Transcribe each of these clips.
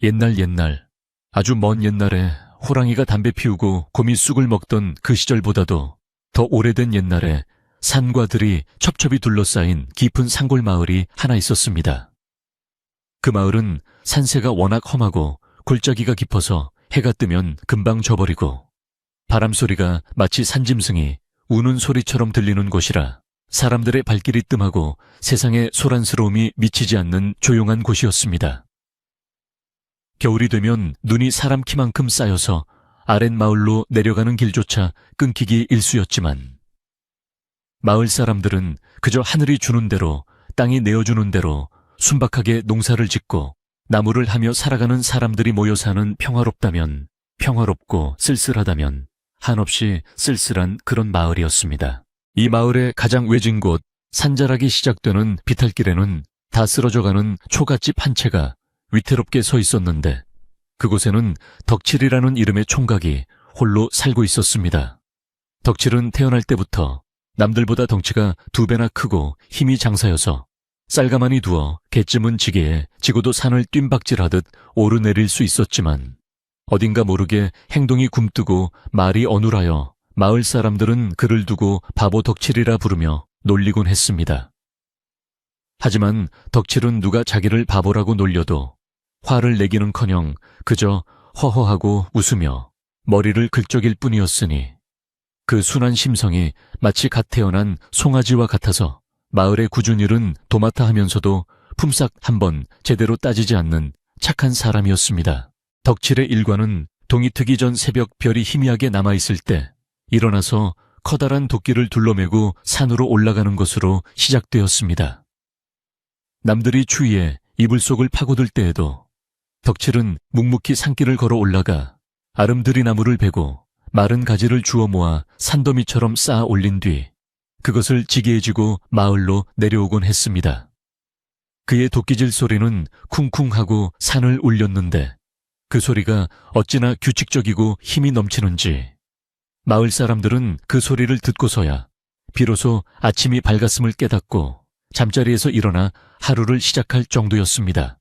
옛날, 아주 먼 옛날에 호랑이가 담배 피우고 곰이 쑥을 먹던 그 시절보다도 더 오래된 옛날에 산과 들이 첩첩이 둘러싸인 깊은 산골 마을이 하나 있었습니다. 그 마을은 산세가 워낙 험하고 골짜기가 깊어서 해가 뜨면 금방 져버리고 바람소리가 마치 산짐승이 우는 소리처럼 들리는 곳이라 사람들의 발길이 뜸하고 세상의 소란스러움이 미치지 않는 조용한 곳이었습니다. 겨울이 되면 눈이 사람 키만큼 쌓여서 아랫마을로 내려가는 길조차 끊기기 일쑤였지만 마을 사람들은 그저 하늘이 주는 대로 땅이 내어주는 대로 순박하게 농사를 짓고 나무를 하며 살아가는 사람들이 모여 사는 평화롭다면 평화롭고 쓸쓸하다면 한없이 쓸쓸한 그런 마을이었습니다. 이 마을의 가장 외진 곳 산자락이 시작되는 비탈길에는 다 쓰러져가는 초가집 한 채가 위태롭게 서 있었는데 그곳에는 덕칠이라는 이름의 총각이 홀로 살고 있었습니다. 덕칠은 태어날 때부터 남들보다 덩치가 2배나 크고 힘이 장사여서 쌀가마니 두어 개쯤은 지게에 지고도 산을 뜀박질하듯 오르내릴 수 있었지만 어딘가 모르게 행동이 굼뜨고 말이 어눌하여 마을 사람들은 그를 두고 바보 덕칠이라 부르며 놀리곤 했습니다. 하지만 덕칠은 누가 자기를 바보라고 놀려도 화를 내기는커녕 그저 허허하고 웃으며 머리를 긁적일 뿐이었으니 그 순한 심성이 마치 갓 태어난 송아지와 같아서 마을의 굳은 일은 도맡아 하면서도 품삯 한번 제대로 따지지 않는 착한 사람이었습니다. 덕칠의 일과는 동이 트기 전 새벽 별이 희미하게 남아있을 때 일어나서 커다란 도끼를 둘러매고 산으로 올라가는 것으로 시작되었습니다. 남들이 추위에 이불 속을 파고들 때에도 덕칠은 묵묵히 산길을 걸어 올라가 아름드리 나무를 베고 마른 가지를 주워 모아 산더미처럼 쌓아 올린 뒤 그것을 지게에 지고 마을로 내려오곤 했습니다. 그의 도끼질 소리는 쿵쿵하고 산을 울렸는데 그 소리가 어찌나 규칙적이고 힘이 넘치는지 마을 사람들은 그 소리를 듣고서야 비로소 아침이 밝았음을 깨닫고 잠자리에서 일어나 하루를 시작할 정도였습니다.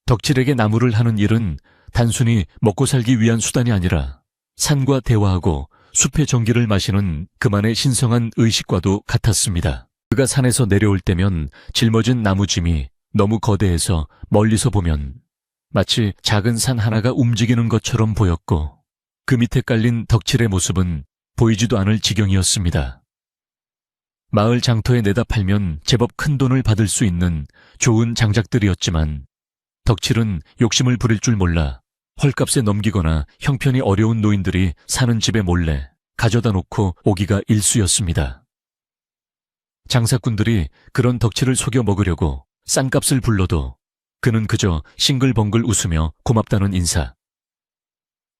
덕칠에게 나무를 하는 일은 단순히 먹고 살기 위한 수단이 아니라 산과 대화하고 숲의 정기를 마시는 그만의 신성한 의식과도 같았습니다. 그가 산에서 내려올 때면 짊어진 나무짐이 너무 거대해서 멀리서 보면 마치 작은 산 하나가 움직이는 것처럼 보였고 그 밑에 깔린 덕칠의 모습은 보이지도 않을 지경이었습니다. 마을 장터에 내다 팔면 제법 큰 돈을 받을 수 있는 좋은 장작들이었지만 덕칠은 욕심을 부릴 줄 몰라 헐값에 넘기거나 형편이 어려운 노인들이 사는 집에 몰래 가져다 놓고 오기가 일쑤였습니다. 장사꾼들이 그런 덕칠을 속여 먹으려고 싼 값을 불러도 그는 그저 싱글벙글 웃으며 고맙다는 인사.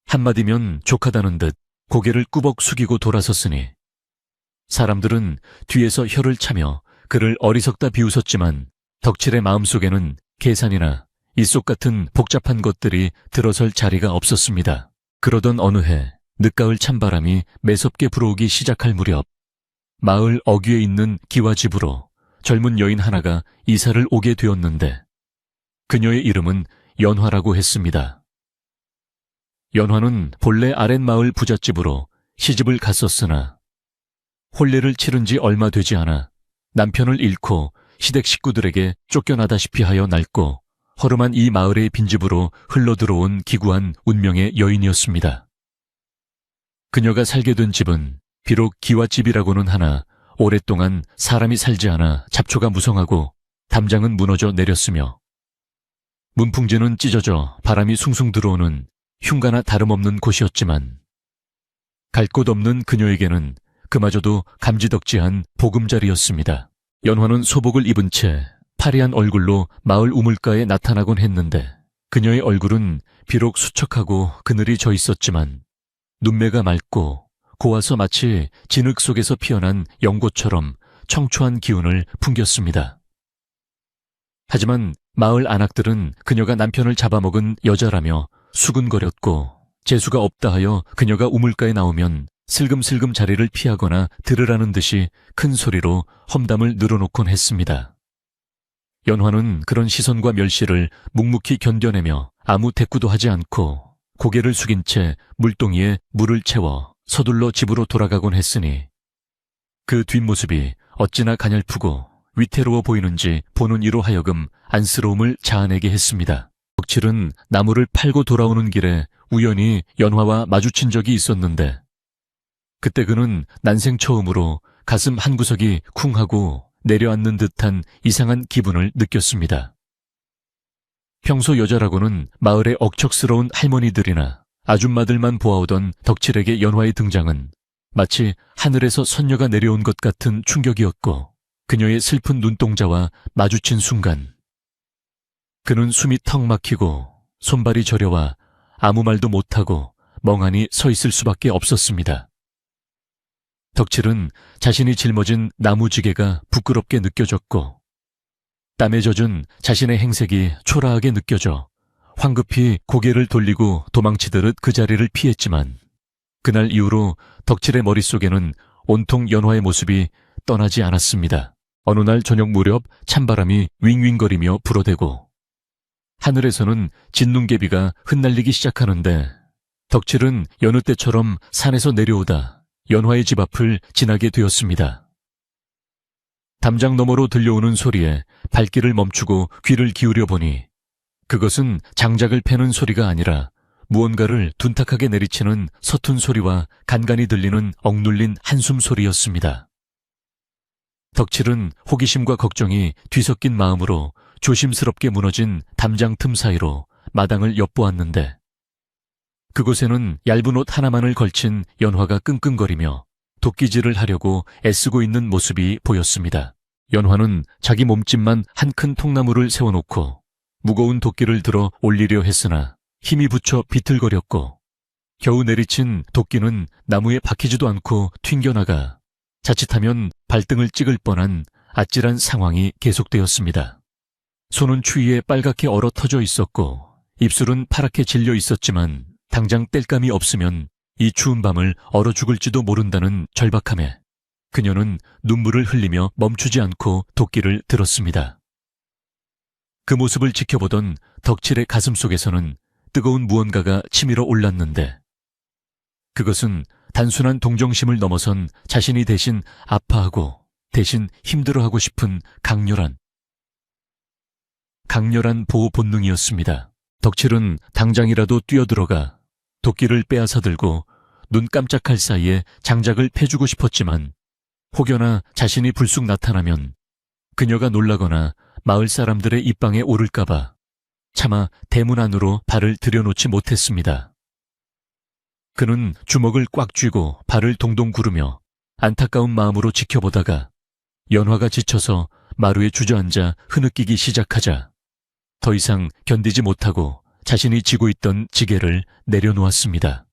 한마디면 족하다는 듯 고개를 꾸벅 숙이고 돌아섰으니 사람들은 뒤에서 혀를 차며 그를 어리석다 비웃었지만 덕칠의 마음속에는 계산이나 일속 같은 복잡한 것들이 들어설 자리가 없었습니다. 그러던 어느 해 늦가을 찬바람이 매섭게 불어오기 시작할 무렵 마을 어귀에 있는 기와집으로 젊은 여인 하나가 이사를 오게 되었는데 그녀의 이름은 연화라고 했습니다. 연화는 본래 아랫마을 부잣집으로 시집을 갔었으나 혼례를 치른 지 얼마 되지 않아 남편을 잃고 시댁 식구들에게 쫓겨나다시피 하여 낡고 허름한 이 마을의 빈집으로 흘러들어온 기구한 운명의 여인이었습니다. 그녀가 살게 된 집은 비록 기와집이라고는 하나 오랫동안 사람이 살지 않아 잡초가 무성하고 담장은 무너져 내렸으며 문풍지는 찢어져 바람이 숭숭 들어오는 흉가나 다름없는 곳이었지만 갈 곳 없는 그녀에게는 그마저도 감지덕지한 보금자리였습니다. 연화는 소복을 입은 채 파리한 얼굴로 마을 우물가에 나타나곤 했는데 그녀의 얼굴은 비록 수척하고 그늘이 져 있었지만 눈매가 맑고 고와서 마치 진흙 속에서 피어난 연꽃처럼 청초한 기운을 풍겼습니다. 하지만 마을 안악들은 그녀가 남편을 잡아먹은 여자라며 수군거렸고 재수가 없다 하여 그녀가 우물가에 나오면 슬금슬금 자리를 피하거나 들으라는 듯이 큰 소리로 험담을 늘어놓곤 했습니다. 연화는 그런 시선과 멸시를 묵묵히 견뎌내며 아무 대꾸도 하지 않고 고개를 숙인 채 물동이에 물을 채워 서둘러 집으로 돌아가곤 했으니 그 뒷모습이 어찌나 가냘프고 위태로워 보이는지 보는 이로 하여금 안쓰러움을 자아내게 했습니다. 덕칠은 나무를 팔고 돌아오는 길에 우연히 연화와 마주친 적이 있었는데 그때 그는 난생 처음으로 가슴 한구석이 쿵하고 내려앉는 듯한 이상한 기분을 느꼈습니다. 평소 여자라고는 마을의 억척스러운 할머니들이나 아줌마들만 보아오던 덕칠에게 연화의 등장은 마치 하늘에서 선녀가 내려온 것 같은 충격이었고 그녀의 슬픈 눈동자와 마주친 순간 그는 숨이 턱 막히고 손발이 저려와 아무 말도 못하고 멍하니 서 있을 수밖에 없었습니다. 덕칠은 자신이 짊어진 나무지게가 부끄럽게 느껴졌고 땀에 젖은 자신의 행색이 초라하게 느껴져 황급히 고개를 돌리고 도망치듯 그 자리를 피했지만 그날 이후로 덕칠의 머릿속에는 온통 연화의 모습이 떠나지 않았습니다. 어느 날 저녁 무렵 찬바람이 윙윙거리며 불어대고 하늘에서는 진눈개비가 흩날리기 시작하는데 덕칠은 여느 때처럼 산에서 내려오다 연화의 집 앞을 지나게 되었습니다. 담장 너머로 들려오는 소리에 발길을 멈추고 귀를 기울여 보니 그것은 장작을 패는 소리가 아니라 무언가를 둔탁하게 내리치는 서툰 소리와 간간이 들리는 억눌린 한숨 소리였습니다. 덕칠은 호기심과 걱정이 뒤섞인 마음으로 조심스럽게 무너진 담장 틈 사이로 마당을 엿보았는데 그곳에는 얇은 옷 하나만을 걸친 연화가 끙끙거리며 도끼질을 하려고 애쓰고 있는 모습이 보였습니다. 연화는 자기 몸집만 한 큰 통나무를 세워놓고 무거운 도끼를 들어 올리려 했으나 힘이 붙여 비틀거렸고 겨우 내리친 도끼는 나무에 박히지도 않고 튕겨나가 자칫하면 발등을 찍을 뻔한 아찔한 상황이 계속되었습니다. 손은 추위에 빨갛게 얼어 터져 있었고 입술은 파랗게 질려 있었지만 당장 뗄감이 없으면 이 추운 밤을 얼어 죽을지도 모른다는 절박함에 그녀는 눈물을 흘리며 멈추지 않고 도끼를 들었습니다. 그 모습을 지켜보던 덕칠의 가슴 속에서는 뜨거운 무언가가 치밀어 올랐는데 그것은 단순한 동정심을 넘어선 자신이 대신 아파하고 대신 힘들어하고 싶은 강렬한 보호 본능이었습니다. 덕칠은 당장이라도 뛰어들어가 도끼를 빼앗아 들고 눈 깜짝할 사이에 장작을 패주고 싶었지만 혹여나 자신이 불쑥 나타나면 그녀가 놀라거나 마을 사람들의 입방에 오를까봐 차마 대문 안으로 발을 들여놓지 못했습니다. 그는 주먹을 꽉 쥐고 발을 동동 구르며 안타까운 마음으로 지켜보다가 연화가 지쳐서 마루에 주저앉아 흐느끼기 시작하자 더 이상 견디지 못하고 자신이 쥐고 있던 지게를 내려놓았습니다.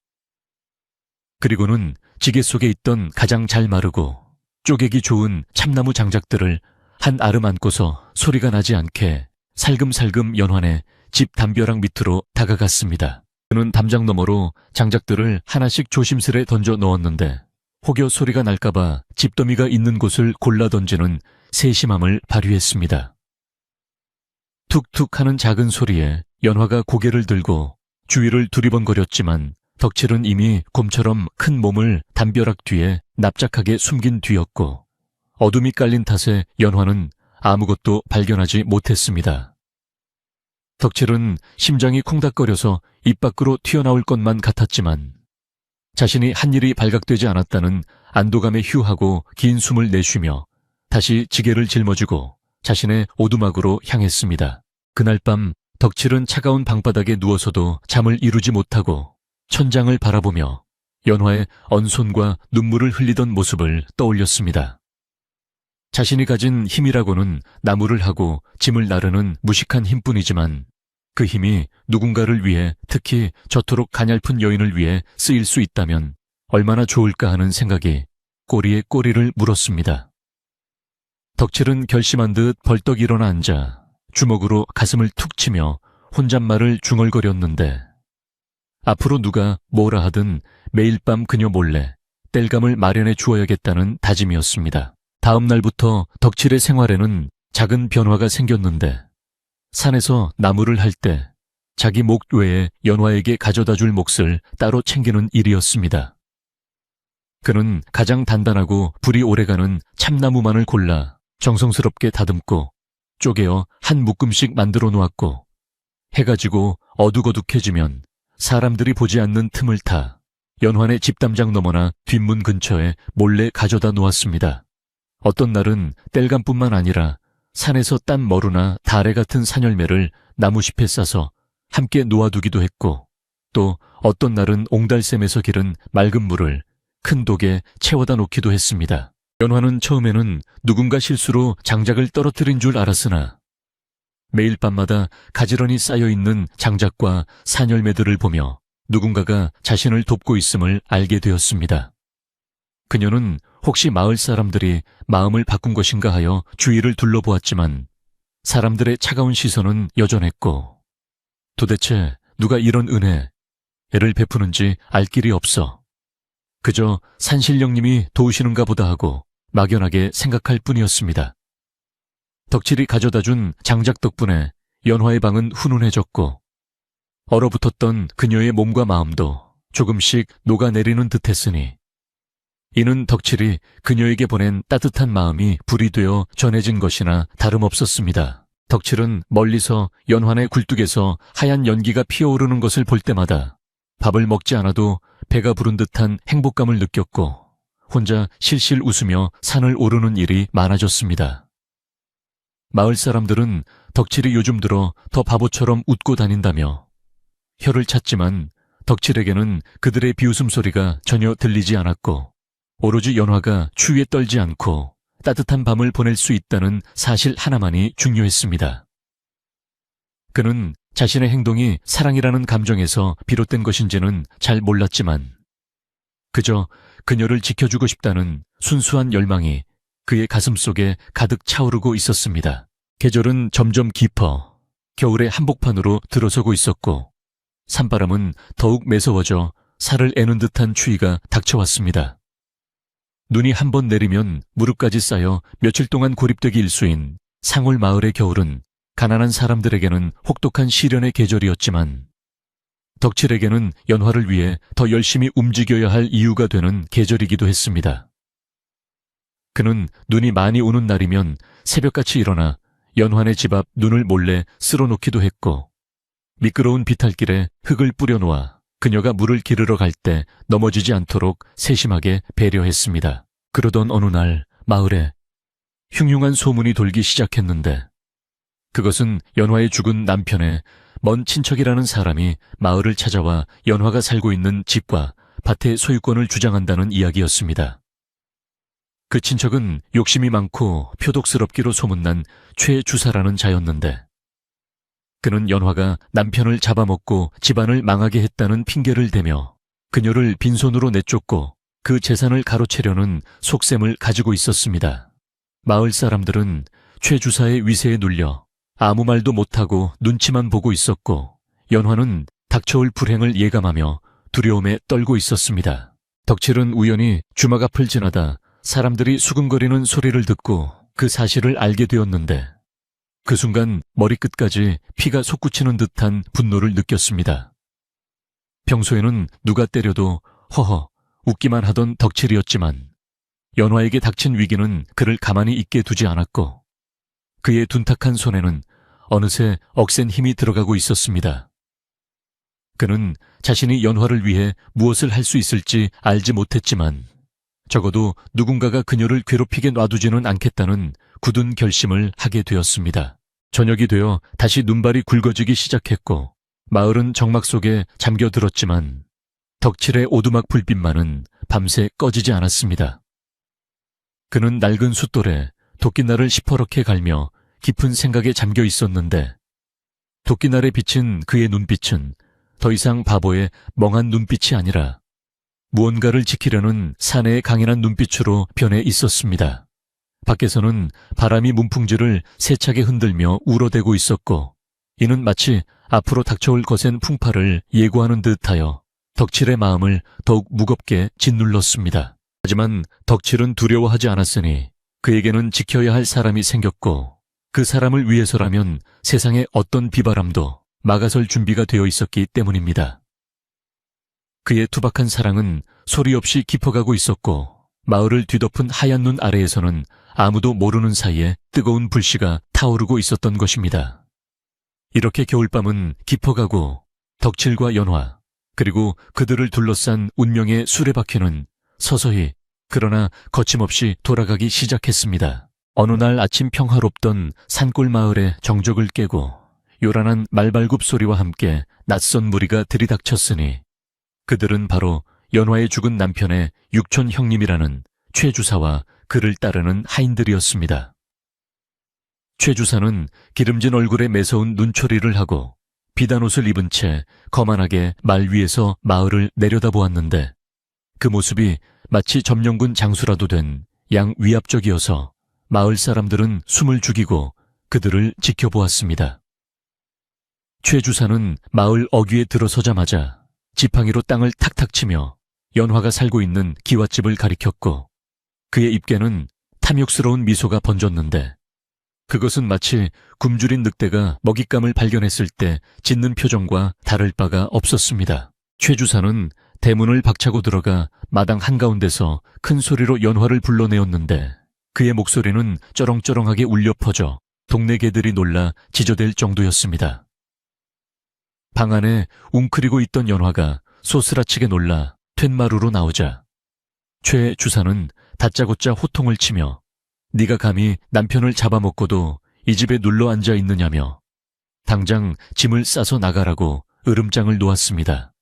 그리고는 지게 속에 있던 가장 잘 마르고 쪼개기 좋은 참나무 장작들을 한 아름 안고서 소리가 나지 않게 살금살금 연환해 집 담벼락 밑으로 다가갔습니다. 그는 담장 너머로 장작들을 하나씩 조심스레 던져 넣었는데 혹여 소리가 날까봐 집더미가 있는 곳을 골라 던지는 세심함을 발휘했습니다. 툭툭 하는 작은 소리에 연화가 고개를 들고 주위를 두리번거렸지만 덕칠은 이미 곰처럼 큰 몸을 담벼락 뒤에 납작하게 숨긴 뒤였고 어둠이 깔린 탓에 연화는 아무것도 발견하지 못했습니다. 덕칠은 심장이 콩닥거려서 입 밖으로 튀어나올 것만 같았지만 자신이 한 일이 발각되지 않았다는 안도감에 휴하고 긴 숨을 내쉬며 다시 지게를 짊어지고 자신의 오두막으로 향했습니다. 그날 밤 덕칠은 차가운 방바닥에 누워서도 잠을 이루지 못하고 천장을 바라보며 연화의 언손과 눈물을 흘리던 모습을 떠올렸습니다. 자신이 가진 힘이라고는 나무를 하고 짐을 나르는 무식한 힘뿐이지만 그 힘이 누군가를 위해, 특히 저토록 가냘픈 여인을 위해 쓰일 수 있다면 얼마나 좋을까 하는 생각이 꼬리에 꼬리를 물었습니다. 덕칠은 결심한 듯 벌떡 일어나 앉아 주먹으로 가슴을 툭 치며 혼잣말을 중얼거렸는데 앞으로 누가 뭐라 하든 매일 밤 그녀 몰래 뗄감을 마련해 주어야겠다는 다짐이었습니다. 다음 날부터 덕칠의 생활에는 작은 변화가 생겼는데 산에서 나무를 할 때 자기 목 외에 연화에게 가져다 줄 몫을 따로 챙기는 일이었습니다. 그는 가장 단단하고 불이 오래가는 참나무만을 골라 정성스럽게 다듬고 쪼개어 한 묶음씩 만들어 놓았고, 해가 지고 어둑어둑해지면 사람들이 보지 않는 틈을 타 연환의 집담장 너머나 뒷문 근처에 몰래 가져다 놓았습니다. 어떤 날은 땔감뿐만 아니라 산에서 딴 머루나 다래 같은 산열매를 나무잎에 싸서 함께 놓아두기도 했고, 또 어떤 날은 옹달샘에서 기른 맑은 물을 큰 독에 채워다 놓기도 했습니다. 연화는 처음에는 누군가 실수로 장작을 떨어뜨린 줄 알았으나 매일 밤마다 가지런히 쌓여있는 장작과 산열매들을 보며 누군가가 자신을 돕고 있음을 알게 되었습니다. 그녀는 혹시 마을 사람들이 마음을 바꾼 것인가 하여 주위를 둘러보았지만 사람들의 차가운 시선은 여전했고, 도대체 누가 이런 애를 베푸는지 알 길이 없어 그저 산신령님이 도우시는가 보다 하고 막연하게 생각할 뿐이었습니다. 덕칠이 가져다 준 장작 덕분에 연화의 방은 훈훈해졌고, 얼어붙었던 그녀의 몸과 마음도 조금씩 녹아내리는 듯했으니 이는 덕칠이 그녀에게 보낸 따뜻한 마음이 불이 되어 전해진 것이나 다름없었습니다. 덕칠은 멀리서 연환의 굴뚝에서 하얀 연기가 피어오르는 것을 볼 때마다 밥을 먹지 않아도 배가 부른 듯한 행복감을 느꼈고, 혼자 실실 웃으며 산을 오르는 일이 많아졌습니다. 마을 사람들은 덕칠이 요즘 들어 더 바보처럼 웃고 다닌다며 혀를 찼지만 덕칠에게는 그들의 비웃음 소리가 전혀 들리지 않았고, 오로지 연화가 추위에 떨지 않고 따뜻한 밤을 보낼 수 있다는 사실 하나만이 중요했습니다. 그는 자신의 행동이 사랑이라는 감정에서 비롯된 것인지는 잘 몰랐지만 그저 그녀를 지켜주고 싶다는 순수한 열망이 그의 가슴속에 가득 차오르고 있었습니다. 계절은 점점 깊어 겨울의 한복판으로 들어서고 있었고, 산바람은 더욱 매서워져 살을 애는 듯한 추위가 닥쳐왔습니다. 눈이 한 번 내리면 무릎까지 쌓여 며칠 동안 고립되기 일쑤인 상월 마을의 겨울은 가난한 사람들에게는 혹독한 시련의 계절이었지만 덕칠에게는 연화를 위해 더 열심히 움직여야 할 이유가 되는 계절이기도 했습니다. 그는 눈이 많이 오는 날이면 새벽같이 일어나 연환의 집 앞 눈을 몰래 쓸어놓기도 했고, 미끄러운 비탈길에 흙을 뿌려놓아 그녀가 물을 기르러 갈 때 넘어지지 않도록 세심하게 배려했습니다. 그러던 어느 날 마을에 흉흉한 소문이 돌기 시작했는데, 그것은 연화의 죽은 남편의 먼 친척이라는 사람이 마을을 찾아와 연화가 살고 있는 집과 밭의 소유권을 주장한다는 이야기였습니다. 그 친척은 욕심이 많고 표독스럽기로 소문난 최주사라는 자였는데, 그는 연화가 남편을 잡아먹고 집안을 망하게 했다는 핑계를 대며 그녀를 빈손으로 내쫓고 그 재산을 가로채려는 속셈을 가지고 있었습니다. 마을 사람들은 최주사의 위세에 눌려 아무 말도 못하고 눈치만 보고 있었고, 연화는 닥쳐올 불행을 예감하며 두려움에 떨고 있었습니다. 덕칠은 우연히 주막 앞을 지나다 사람들이 수근거리는 소리를 듣고 그 사실을 알게 되었는데, 그 순간 머리끝까지 피가 솟구치는 듯한 분노를 느꼈습니다. 평소에는 누가 때려도 허허 웃기만 하던 덕칠이었지만 연화에게 닥친 위기는 그를 가만히 있게 두지 않았고, 그의 둔탁한 손에는 어느새 억센 힘이 들어가고 있었습니다. 그는 자신이 연화를 위해 무엇을 할 수 있을지 알지 못했지만 적어도 누군가가 그녀를 괴롭히게 놔두지는 않겠다는 굳은 결심을 하게 되었습니다. 저녁이 되어 다시 눈발이 굵어지기 시작했고 마을은 적막 속에 잠겨들었지만 덕칠의 오두막 불빛만은 밤새 꺼지지 않았습니다. 그는 낡은 숫돌에 도끼날을 시퍼렇게 갈며 깊은 생각에 잠겨 있었는데, 도끼날에 비친 그의 눈빛은 더 이상 바보의 멍한 눈빛이 아니라 무언가를 지키려는 사내의 강인한 눈빛으로 변해 있었습니다. 밖에서는 바람이 문풍지를 세차게 흔들며 울어대고 있었고, 이는 마치 앞으로 닥쳐올 거센 풍파를 예고하는 듯하여 덕칠의 마음을 더욱 무겁게 짓눌렀습니다. 하지만 덕칠은 두려워하지 않았으니 그에게는 지켜야 할 사람이 생겼고, 그 사람을 위해서라면 세상의 어떤 비바람도 막아설 준비가 되어 있었기 때문입니다. 그의 투박한 사랑은 소리 없이 깊어가고 있었고 마을을 뒤덮은 하얀 눈 아래에서는 아무도 모르는 사이에 뜨거운 불씨가 타오르고 있었던 것입니다. 이렇게 겨울밤은 깊어가고 덕칠과 연화 그리고 그들을 둘러싼 운명의 수레바퀴는 서서히 그러나 거침없이 돌아가기 시작했습니다. 어느 날 아침 평화롭던 산골 마을의 정적을 깨고 요란한 말발굽 소리와 함께 낯선 무리가 들이닥쳤으니 그들은 바로 연화의 죽은 남편의 육촌 형님이라는 최 주사와 그를 따르는 하인들이었습니다. 최 주사는 기름진 얼굴에 매서운 눈초리를 하고 비단 옷을 입은 채 거만하게 말 위에서 마을을 내려다보았는데 그 모습이 마치 점령군 장수라도 된 양 위압적이어서 마을 사람들은 숨을 죽이고 그들을 지켜보았습니다. 최 주사는 마을 어귀에 들어서자마자 지팡이로 땅을 탁탁 치며 연화가 살고 있는 기와집을 가리켰고 그의 입에는 탐욕스러운 미소가 번졌는데 그것은 마치 굶주린 늑대가 먹잇감을 발견했을 때 짓는 표정과 다를 바가 없었습니다. 최 주사는 대문을 박차고 들어가 마당 한가운데서 큰 소리로 연화를 불러내었는데 그의 목소리는 쩌렁쩌렁하게 울려 퍼져 동네 개들이 놀라 지저댈 정도였습니다. 방 안에 웅크리고 있던 연화가 소스라치게 놀라 툇마루로 나오자 최 주사는 다짜고짜 호통을 치며 네가 감히 남편을 잡아먹고도 이 집에 눌러 앉아 있느냐며 당장 짐을 싸서 나가라고 으름장을 놓았습니다.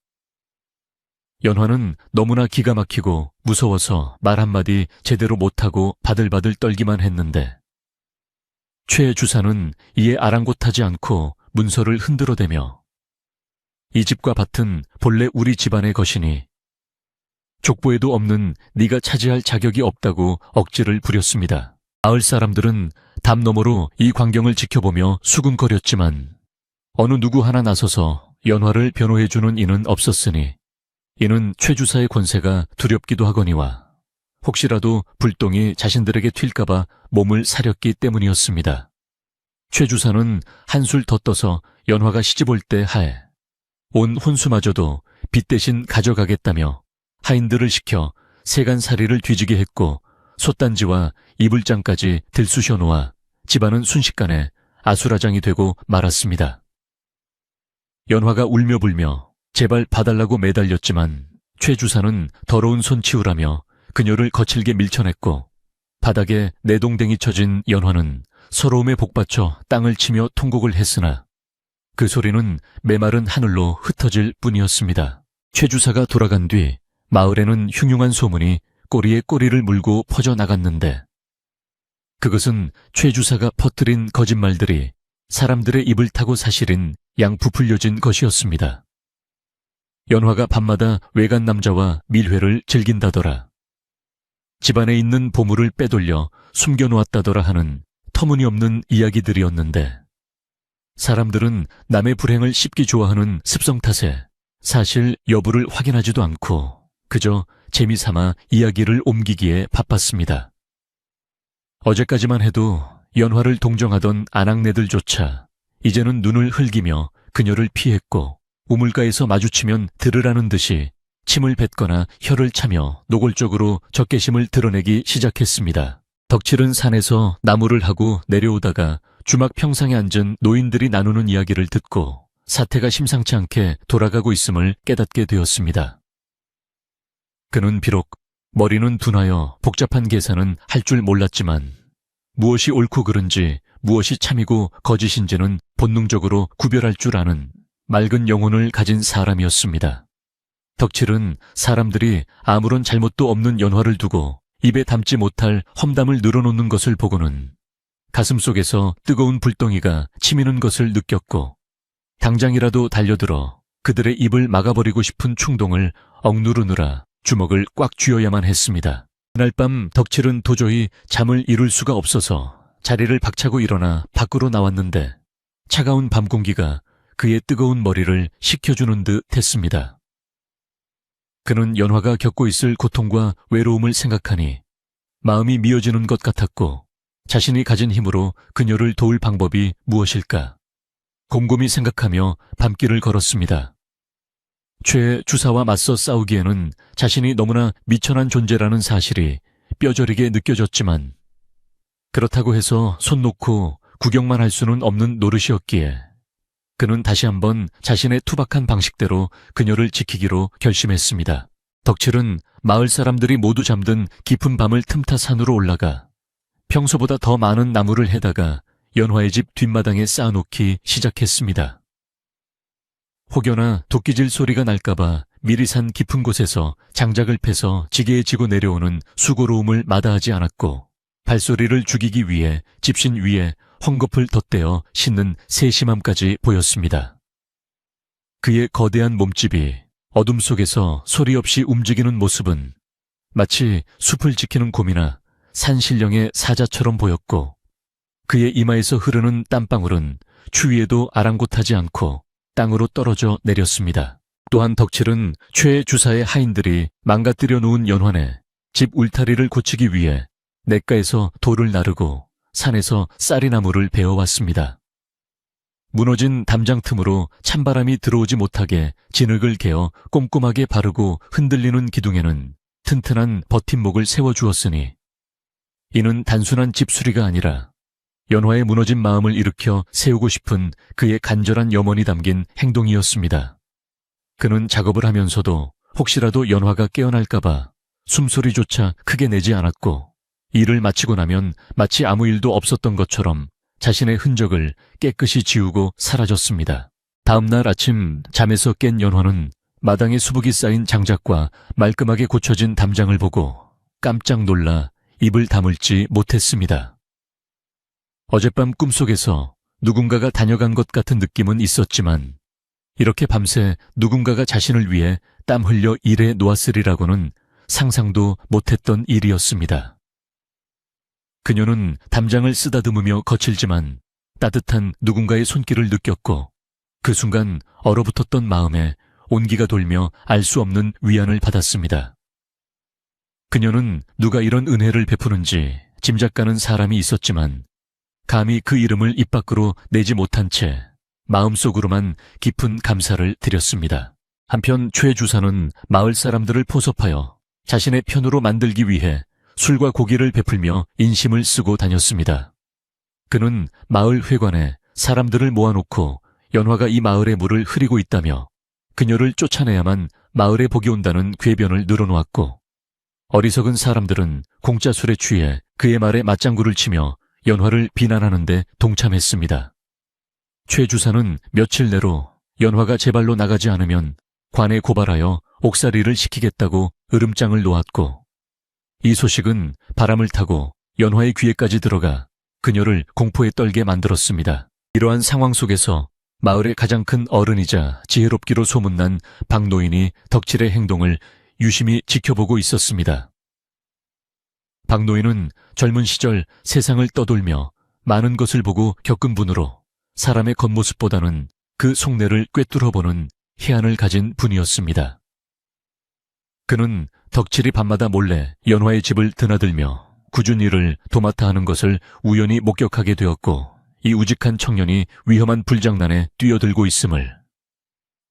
연화는 너무나 기가 막히고 무서워서 말 한마디 제대로 못하고 바들바들 떨기만 했는데 최 주사는 이에 아랑곳하지 않고 문서를 흔들어대며 이 집과 밭은 본래 우리 집안의 것이니 족보에도 없는 네가 차지할 자격이 없다고 억지를 부렸습니다. 마을 사람들은 담 너머로 이 광경을 지켜보며 수군거렸지만 어느 누구 하나 나서서 연화를 변호해주는 이는 없었으니 이는 최 주사의 권세가 두렵기도 하거니와 혹시라도 불똥이 자신들에게 튈까봐 몸을 사렸기 때문이었습니다. 최 주사는 한술 더 떠서 연화가 시집올 때 하에 온 혼수마저도 빚 대신 가져가겠다며 하인들을 시켜 세간살이를 뒤지게 했고 솥단지와 이불장까지 들쑤셔 놓아 집안은 순식간에 아수라장이 되고 말았습니다. 연화가 울며 불며 제발 봐달라고 매달렸지만 최 주사는 더러운 손 치우라며 그녀를 거칠게 밀쳐냈고 바닥에 내동댕이 쳐진 연화는 서러움에 복받쳐 땅을 치며 통곡을 했으나 그 소리는 메마른 하늘로 흩어질 뿐이었습니다. 최 주사가 돌아간 뒤 마을에는 흉흉한 소문이 꼬리에 꼬리를 물고 퍼져나갔는데 그것은 최 주사가 퍼뜨린 거짓말들이 사람들의 입을 타고 사실인 양 부풀려진 것이었습니다. 연화가 밤마다 외간 남자와 밀회를 즐긴다더라. 집안에 있는 보물을 빼돌려 숨겨놓았다더라 하는 터무니없는 이야기들이었는데 사람들은 남의 불행을 씹기 좋아하는 습성 탓에 사실 여부를 확인하지도 않고 그저 재미삼아 이야기를 옮기기에 바빴습니다. 어제까지만 해도 연화를 동정하던 아낙네들조차 이제는 눈을 흘기며 그녀를 피했고 우물가에서 마주치면 들으라는 듯이 침을 뱉거나 혀를 차며 노골적으로 적개심을 드러내기 시작했습니다. 덕칠은 산에서 나무를 하고 내려오다가 주막 평상에 앉은 노인들이 나누는 이야기를 듣고 사태가 심상치 않게 돌아가고 있음을 깨닫게 되었습니다. 그는 비록 머리는 둔하여 복잡한 계산은 할 줄 몰랐지만 무엇이 옳고 그른지 무엇이 참이고 거짓인지는 본능적으로 구별할 줄 아는 맑은 영혼을 가진 사람이었습니다. 덕칠은 사람들이 아무런 잘못도 없는 연화를 두고 입에 담지 못할 험담을 늘어놓는 것을 보고는 가슴속에서 뜨거운 불덩이가 치미는 것을 느꼈고 당장이라도 달려들어 그들의 입을 막아버리고 싶은 충동을 억누르느라 주먹을 꽉 쥐어야만 했습니다. 그날 밤 덕칠은 도저히 잠을 이룰 수가 없어서 자리를 박차고 일어나 밖으로 나왔는데 차가운 밤 공기가 그의 뜨거운 머리를 식혀주는 듯 했습니다. 그는 연화가 겪고 있을 고통과 외로움을 생각하니 마음이 미어지는 것 같았고 자신이 가진 힘으로 그녀를 도울 방법이 무엇일까? 곰곰이 생각하며 밤길을 걸었습니다. 최 주사와 맞서 싸우기에는 자신이 너무나 미천한 존재라는 사실이 뼈저리게 느껴졌지만 그렇다고 해서 손 놓고 구경만 할 수는 없는 노릇이었기에 그는 다시 한번 자신의 투박한 방식대로 그녀를 지키기로 결심했습니다. 덕칠은 마을 사람들이 모두 잠든 깊은 밤을 틈타 산으로 올라가 평소보다 더 많은 나무를 해다가 연화의 집 뒷마당에 쌓아놓기 시작했습니다. 혹여나 도끼질 소리가 날까봐 미리 산 깊은 곳에서 장작을 패서 지게에 지고 내려오는 수고로움을 마다하지 않았고 발소리를 죽이기 위해 집신 위에 헝겊을 덧대어 싣는 세심함까지 보였습니다. 그의 거대한 몸집이 어둠 속에서 소리 없이 움직이는 모습은 마치 숲을 지키는 곰이나 산신령의 사자처럼 보였고 그의 이마에서 흐르는 땀방울은 추위에도 아랑곳하지 않고 땅으로 떨어져 내렸습니다. 또한 덕칠은 최 주사의 하인들이 망가뜨려 놓은 연환에 집 울타리를 고치기 위해 냇가에서 돌을 나르고 산에서 쌀이나무를 베어왔습니다. 무너진 담장 틈으로 찬바람이 들어오지 못하게 진흙을 개어 꼼꼼하게 바르고 흔들리는 기둥에는 튼튼한 버팀목을 세워주었으니 이는 단순한 집수리가 아니라 연화의 무너진 마음을 일으켜 세우고 싶은 그의 간절한 염원이 담긴 행동이었습니다. 그는 작업을 하면서도 혹시라도 연화가 깨어날까봐 숨소리조차 크게 내지 않았고 일을 마치고 나면 마치 아무 일도 없었던 것처럼 자신의 흔적을 깨끗이 지우고 사라졌습니다. 다음 날 아침 잠에서 깬 연화는 마당에 수북이 쌓인 장작과 말끔하게 고쳐진 담장을 보고 깜짝 놀라 입을 다물지 못했습니다. 어젯밤 꿈속에서 누군가가 다녀간 것 같은 느낌은 있었지만 이렇게 밤새 누군가가 자신을 위해 땀 흘려 일해 놓았으리라고는 상상도 못했던 일이었습니다. 그녀는 담장을 쓰다듬으며 거칠지만 따뜻한 누군가의 손길을 느꼈고 그 순간 얼어붙었던 마음에 온기가 돌며 알 수 없는 위안을 받았습니다. 그녀는 누가 이런 은혜를 베푸는지 짐작가는 사람이 있었지만 감히 그 이름을 입 밖으로 내지 못한 채 마음속으로만 깊은 감사를 드렸습니다. 한편 최 주사는 마을 사람들을 포섭하여 자신의 편으로 만들기 위해 술과 고기를 베풀며 인심을 쓰고 다녔습니다. 그는 마을 회관에 사람들을 모아놓고 연화가 이 마을의 물을 흐리고 있다며 그녀를 쫓아내야만 마을에 복이 온다는 궤변을 늘어놓았고 어리석은 사람들은 공짜 술에 취해 그의 말에 맞장구를 치며 연화를 비난하는 데 동참했습니다. 최 주사는 며칠 내로 연화가 제발로 나가지 않으면 관에 고발하여 옥살이를 시키겠다고 으름장을 놓았고 이 소식은 바람을 타고 연화의 귀에까지 들어가 그녀를 공포에 떨게 만들었습니다. 이러한 상황 속에서 마을의 가장 큰 어른이자 지혜롭기로 소문난 박노인이 덕칠의 행동을 유심히 지켜보고 있었습니다. 박노인은 젊은 시절 세상을 떠돌며 많은 것을 보고 겪은 분으로 사람의 겉모습보다는 그 속내를 꿰뚫어보는 희안을 가진 분이었습니다. 그는 덕칠이 밤마다 몰래 연화의 집을 드나들며 굳은 일을 도맡아 하는 것을 우연히 목격하게 되었고 이 우직한 청년이 위험한 불장난에 뛰어들고 있음을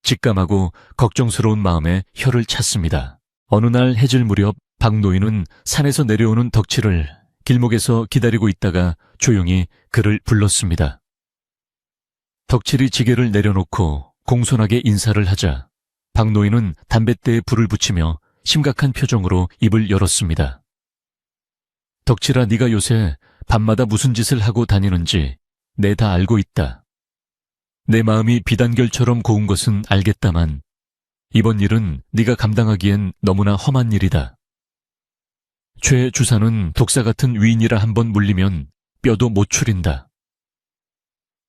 직감하고 걱정스러운 마음에 혀를 찼습니다. 어느 날 해질 무렵 박노인은 산에서 내려오는 덕칠을 길목에서 기다리고 있다가 조용히 그를 불렀습니다. 덕칠이 지게를 내려놓고 공손하게 인사를 하자 박노인은 담뱃대에 불을 붙이며 심각한 표정으로 입을 열었습니다. 덕칠아, 네가 요새 밤마다 무슨 짓을 하고 다니는지 내 다 알고 있다. 내 마음이 비단결처럼 고운 것은 알겠다만 이번 일은 네가 감당하기엔 너무나 험한 일이다. 최 주사는 독사 같은 위인이라 한번 물리면 뼈도 못 추린다.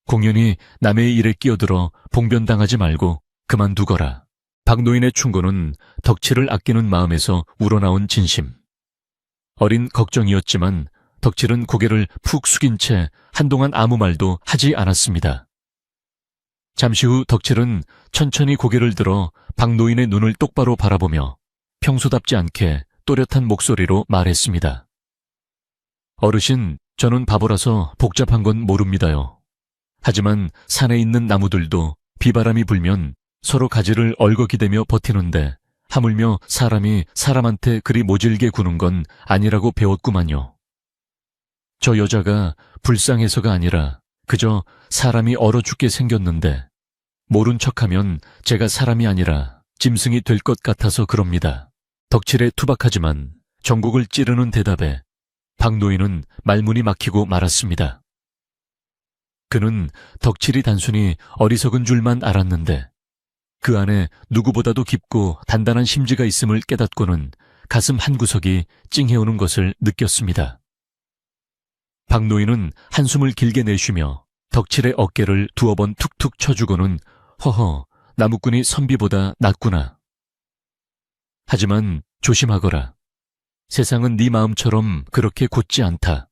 공연히 남의 일에 끼어들어 봉변당하지 말고 그만두거라. 박노인의 충고는 덕칠을 아끼는 마음에서 우러나온 진심. 어린 걱정이었지만 덕칠은 고개를 푹 숙인 채 한동안 아무 말도 하지 않았습니다. 잠시 후 덕칠은 천천히 고개를 들어 박노인의 눈을 똑바로 바라보며 평소답지 않게 또렷한 목소리로 말했습니다. 어르신, 저는 바보라서 복잡한 건 모릅니다요. 하지만 산에 있는 나무들도 비바람이 불면 서로 가지를 얼거기대며 버티는데 하물며 사람이 사람한테 그리 모질게 구는 건 아니라고 배웠구만요. 저 여자가 불쌍해서가 아니라 그저 사람이 얼어 죽게 생겼는데 모른 척하면 제가 사람이 아니라 짐승이 될 것 같아서 그럽니다. 덕칠에 투박하지만 전곡을 찌르는 대답에 박노인은 말문이 막히고 말았습니다. 그는 덕칠이 단순히 어리석은 줄만 알았는데 그 안에 누구보다도 깊고 단단한 심지가 있음을 깨닫고는 가슴 한구석이 찡해오는 것을 느꼈습니다. 박노인은 한숨을 길게 내쉬며 덕칠의 어깨를 두어 번 툭툭 쳐주고는 허허, 나무꾼이 선비보다 낫구나. 하지만 조심하거라. 세상은 네 마음처럼 그렇게 곧지 않다.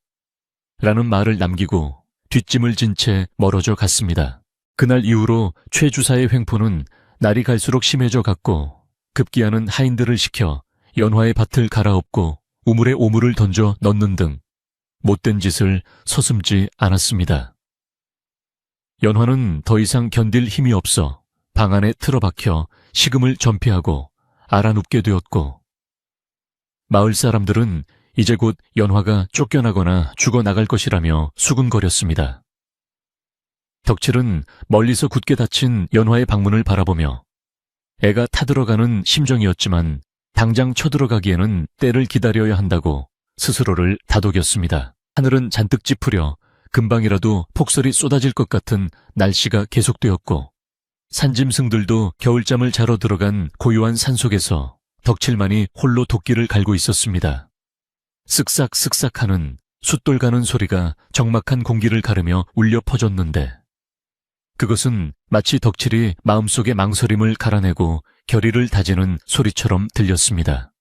라는 말을 남기고 뒷짐을 진 채 멀어져 갔습니다. 그날 이후로 최 주사의 횡포는 날이 갈수록 심해져 갔고 급기야는 하인들을 시켜 연화의 밭을 갈아엎고 우물에 오물을 던져 넣는 등 못된 짓을 서슴지 않았습니다. 연화는 더 이상 견딜 힘이 없어 방 안에 틀어박혀 식음을 전폐하고 알아눕게 되었고 마을 사람들은 이제 곧 연화가 쫓겨나거나 죽어나갈 것이라며 수군거렸습니다. 덕칠은 멀리서 굳게 닫힌 연화의 방문을 바라보며 애가 타들어가는 심정이었지만 당장 쳐들어가기에는 때를 기다려야 한다고 스스로를 다독였습니다. 하늘은 잔뜩 찌푸려 금방이라도 폭설이 쏟아질 것 같은 날씨가 계속되었고 산짐승들도 겨울잠을 자러 들어간 고요한 산속에서 덕칠만이 홀로 도끼를 갈고 있었습니다. 쓱싹쓱싹 하는 숫돌 가는 소리가 적막한 공기를 가르며 울려 퍼졌는데 그것은 마치 덕칠이 마음속의 망설임을 갈아내고 결의를 다지는 소리처럼 들렸습니다.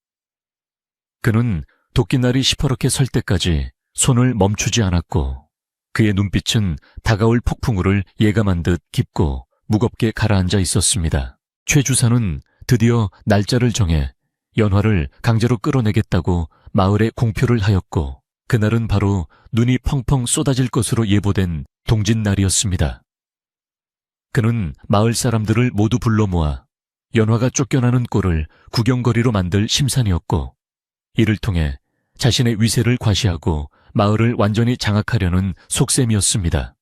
그는 도끼날이 시퍼렇게 설 때까지 손을 멈추지 않았고 그의 눈빛은 다가올 폭풍우를 예감한 듯 깊고 무겁게 가라앉아 있었습니다. 최 주사는 드디어 날짜를 정해 연화를 강제로 끌어내겠다고 마을에 공표를 하였고 그날은 바로 눈이 펑펑 쏟아질 것으로 예보된 동짓날이었습니다. 그는 마을 사람들을 모두 불러 모아 연화가 쫓겨나는 꼴을 구경거리로 만들 심산이었고 이를 통해 자신의 위세를 과시하고 마을을 완전히 장악하려는 속셈이었습니다.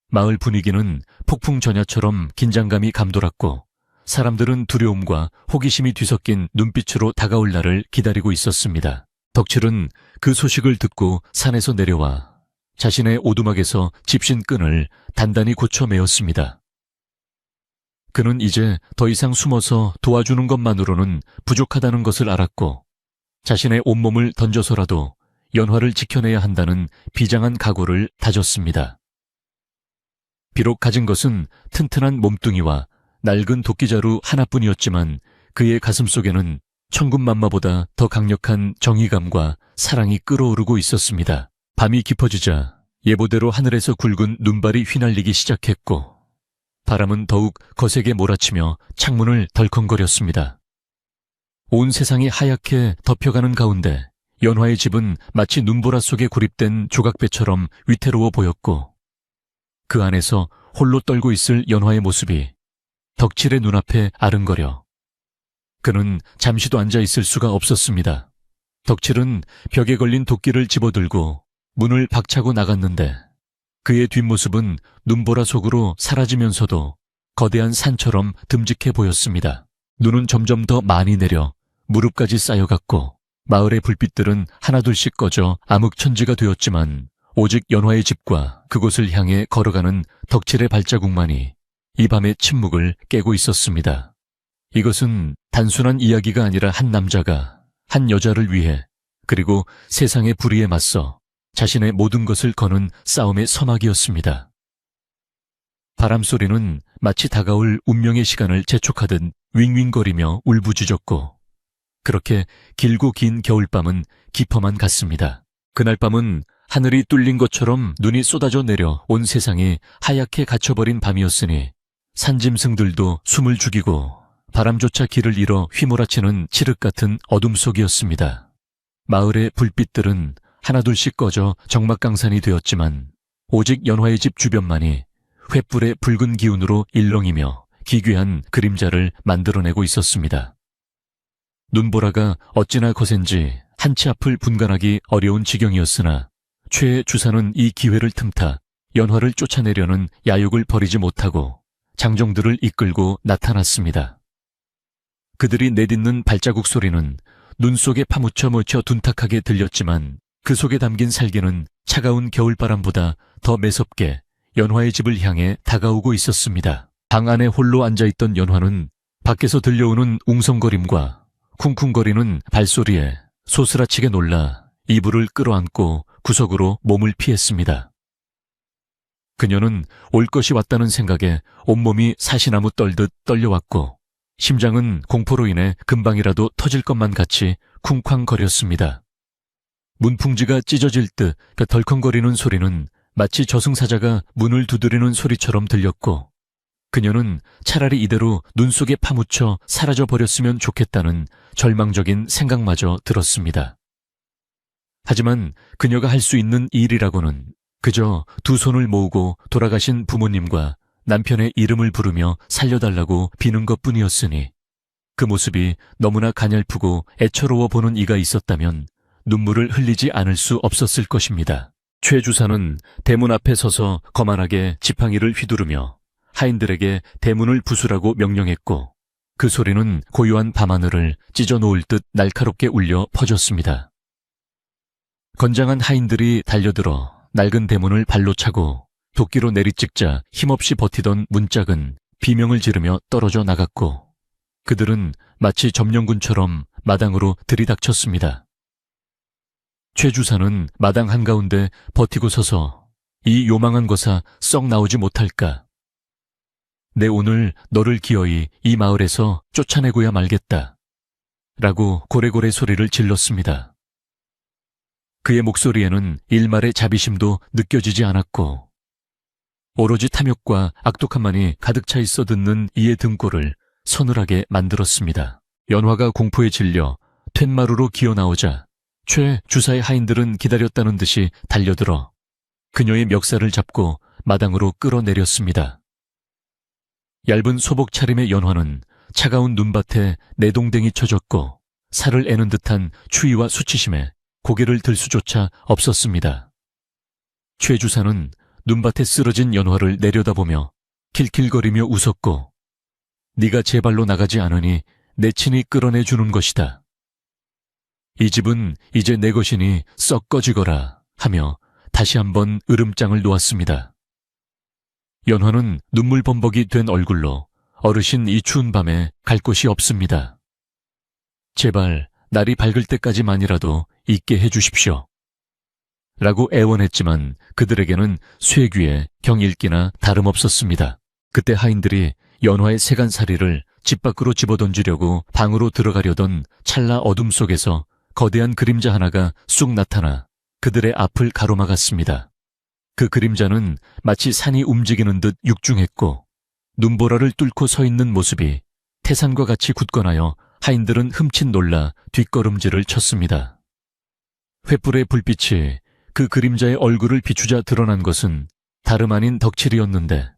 마을 분위기는 폭풍 전야처럼 긴장감이 감돌았고 사람들은 두려움과 호기심이 뒤섞인 눈빛으로 다가올 날을 기다리고 있었습니다. 덕칠은 그 소식을 듣고 산에서 내려와 자신의 오두막에서 집신 끈을 단단히 고쳐 메었습니다. 그는 이제 더 이상 숨어서 도와주는 것만으로는 부족하다는 것을 알았고 자신의 온몸을 던져서라도 연화를 지켜내야 한다는 비장한 각오를 다졌습니다. 비록 가진 것은 튼튼한 몸뚱이와 낡은 도끼자루 하나뿐이었지만 그의 가슴 속에는 천군만마보다 더 강력한 정의감과 사랑이 끓어오르고 있었습니다. 밤이 깊어지자 예보대로 하늘에서 굵은 눈발이 휘날리기 시작했고 바람은 더욱 거세게 몰아치며 창문을 덜컹거렸습니다. 온 세상이 하얗게 덮여가는 가운데 연화의 집은 마치 눈보라 속에 고립된 조각배처럼 위태로워 보였고 그 안에서 홀로 떨고 있을 연화의 모습이 덕칠의 눈앞에 아른거려 그는 잠시도 앉아 있을 수가 없었습니다. 덕칠은 벽에 걸린 도끼를 집어들고 문을 박차고 나갔는데 그의 뒷모습은 눈보라 속으로 사라지면서도 거대한 산처럼 듬직해 보였습니다. 눈은 점점 더 많이 내려 무릎까지 쌓여갔고 마을의 불빛들은 하나둘씩 꺼져 암흑천지가 되었지만 오직 연화의 집과 그곳을 향해 걸어가는 덕칠의 발자국만이 이 밤의 침묵을 깨고 있었습니다. 이것은 단순한 이야기가 아니라 한 남자가 한 여자를 위해 그리고 세상의 불의에 맞서 자신의 모든 것을 거는 싸움의 서막이었습니다. 바람소리는 마치 다가올 운명의 시간을 재촉하듯 윙윙거리며 울부짖었고 그렇게 길고 긴 겨울밤은 깊어만 갔습니다. 그날 밤은 하늘이 뚫린 것처럼 눈이 쏟아져 내려 온 세상이 하얗게 갇혀버린 밤이었으니 산짐승들도 숨을 죽이고 바람조차 길을 잃어 휘몰아치는 칠흑 같은 어둠 속이었습니다. 마을의 불빛들은 하나둘씩 꺼져 적막강산이 되었지만 오직 연화의 집 주변만이 횃불의 붉은 기운으로 일렁이며 기괴한 그림자를 만들어내고 있었습니다. 눈보라가 어찌나 거센지 한치 앞을 분간하기 어려운 지경이었으나 최 주사는 이 기회를 틈타 연화를 쫓아내려는 야욕을 버리지 못하고 장정들을 이끌고 나타났습니다. 그들이 내딛는 발자국 소리는 눈 속에 파묻혀 묻혀 둔탁하게 들렸지만 그 속에 담긴 살기는 차가운 겨울바람보다 더 매섭게 연화의 집을 향해 다가오고 있었습니다. 방 안에 홀로 앉아있던 연화는 밖에서 들려오는 웅성거림과 쿵쿵거리는 발소리에 소스라치게 놀라 이불을 끌어안고 구석으로 몸을 피했습니다. 그녀는 올 것이 왔다는 생각에 온몸이 사시나무 떨듯 떨려왔고 심장은 공포로 인해 금방이라도 터질 것만 같이 쿵쾅거렸습니다. 문풍지가 찢어질 듯 그 덜컹거리는 소리는 마치 저승사자가 문을 두드리는 소리처럼 들렸고 그녀는 차라리 이대로 눈 속에 파묻혀 사라져버렸으면 좋겠다는 절망적인 생각마저 들었습니다. 하지만 그녀가 할 수 있는 일이라고는 그저 두 손을 모으고 돌아가신 부모님과 남편의 이름을 부르며 살려달라고 비는 것뿐이었으니 그 모습이 너무나 가냘프고 애처로워 보는 이가 있었다면 눈물을 흘리지 않을 수 없었을 것입니다. 최 주사는 대문 앞에 서서 거만하게 지팡이를 휘두르며 하인들에게 대문을 부수라고 명령했고 그 소리는 고요한 밤하늘을 찢어놓을 듯 날카롭게 울려 퍼졌습니다. 건장한 하인들이 달려들어 낡은 대문을 발로 차고 도끼로 내리찍자 힘없이 버티던 문짝은 비명을 지르며 떨어져 나갔고 그들은 마치 점령군처럼 마당으로 들이닥쳤습니다. 최 주사는 마당 한가운데 버티고 서서 이 요망한 거사 썩 나오지 못할까? 내 오늘 너를 기어이 이 마을에서 쫓아내고야 말겠다. 라고 고래고래 소리를 질렀습니다. 그의 목소리에는 일말의 자비심도 느껴지지 않았고 오로지 탐욕과 악독함만이 가득 차 있어 듣는 이의 등골을 서늘하게 만들었습니다. 연화가 공포에 질려 툇마루로 기어 나오자 최 주사의 하인들은 기다렸다는 듯이 달려들어 그녀의 멱살을 잡고 마당으로 끌어내렸습니다. 얇은 소복 차림의 연화는 차가운 눈밭에 내동댕이 쳐졌고 살을 애는 듯한 추위와 수치심에 고개를 들 수조차 없었습니다. 최 주사는 눈밭에 쓰러진 연화를 내려다보며 킬킬거리며 웃었고 네가 제 발로 나가지 않으니 내 친히 끌어내주는 것이다. 이 집은 이제 내 것이니 썩 꺼지거라 하며 다시 한번 으름장을 놓았습니다. 연화는 눈물 범벅이 된 얼굴로 어르신 이 추운 밤에 갈 곳이 없습니다. 제발 날이 밝을 때까지만이라도 있게 해주십시오. 라고 애원했지만 그들에게는 쇠귀에 경읽기나 다름없었습니다. 그때 하인들이 연화의 세간살이를 집 밖으로 집어던지려고 방으로 들어가려던 찰나 어둠 속에서 거대한 그림자 하나가 쑥 나타나 그들의 앞을 가로막았습니다. 그 그림자는 마치 산이 움직이는 듯 육중했고 눈보라를 뚫고 서 있는 모습이 태산과 같이 굳건하여 하인들은 흠칫 놀라 뒷걸음질을 쳤습니다. 횃불의 불빛이 그 그림자의 얼굴을 비추자 드러난 것은 다름 아닌 덕칠이었는데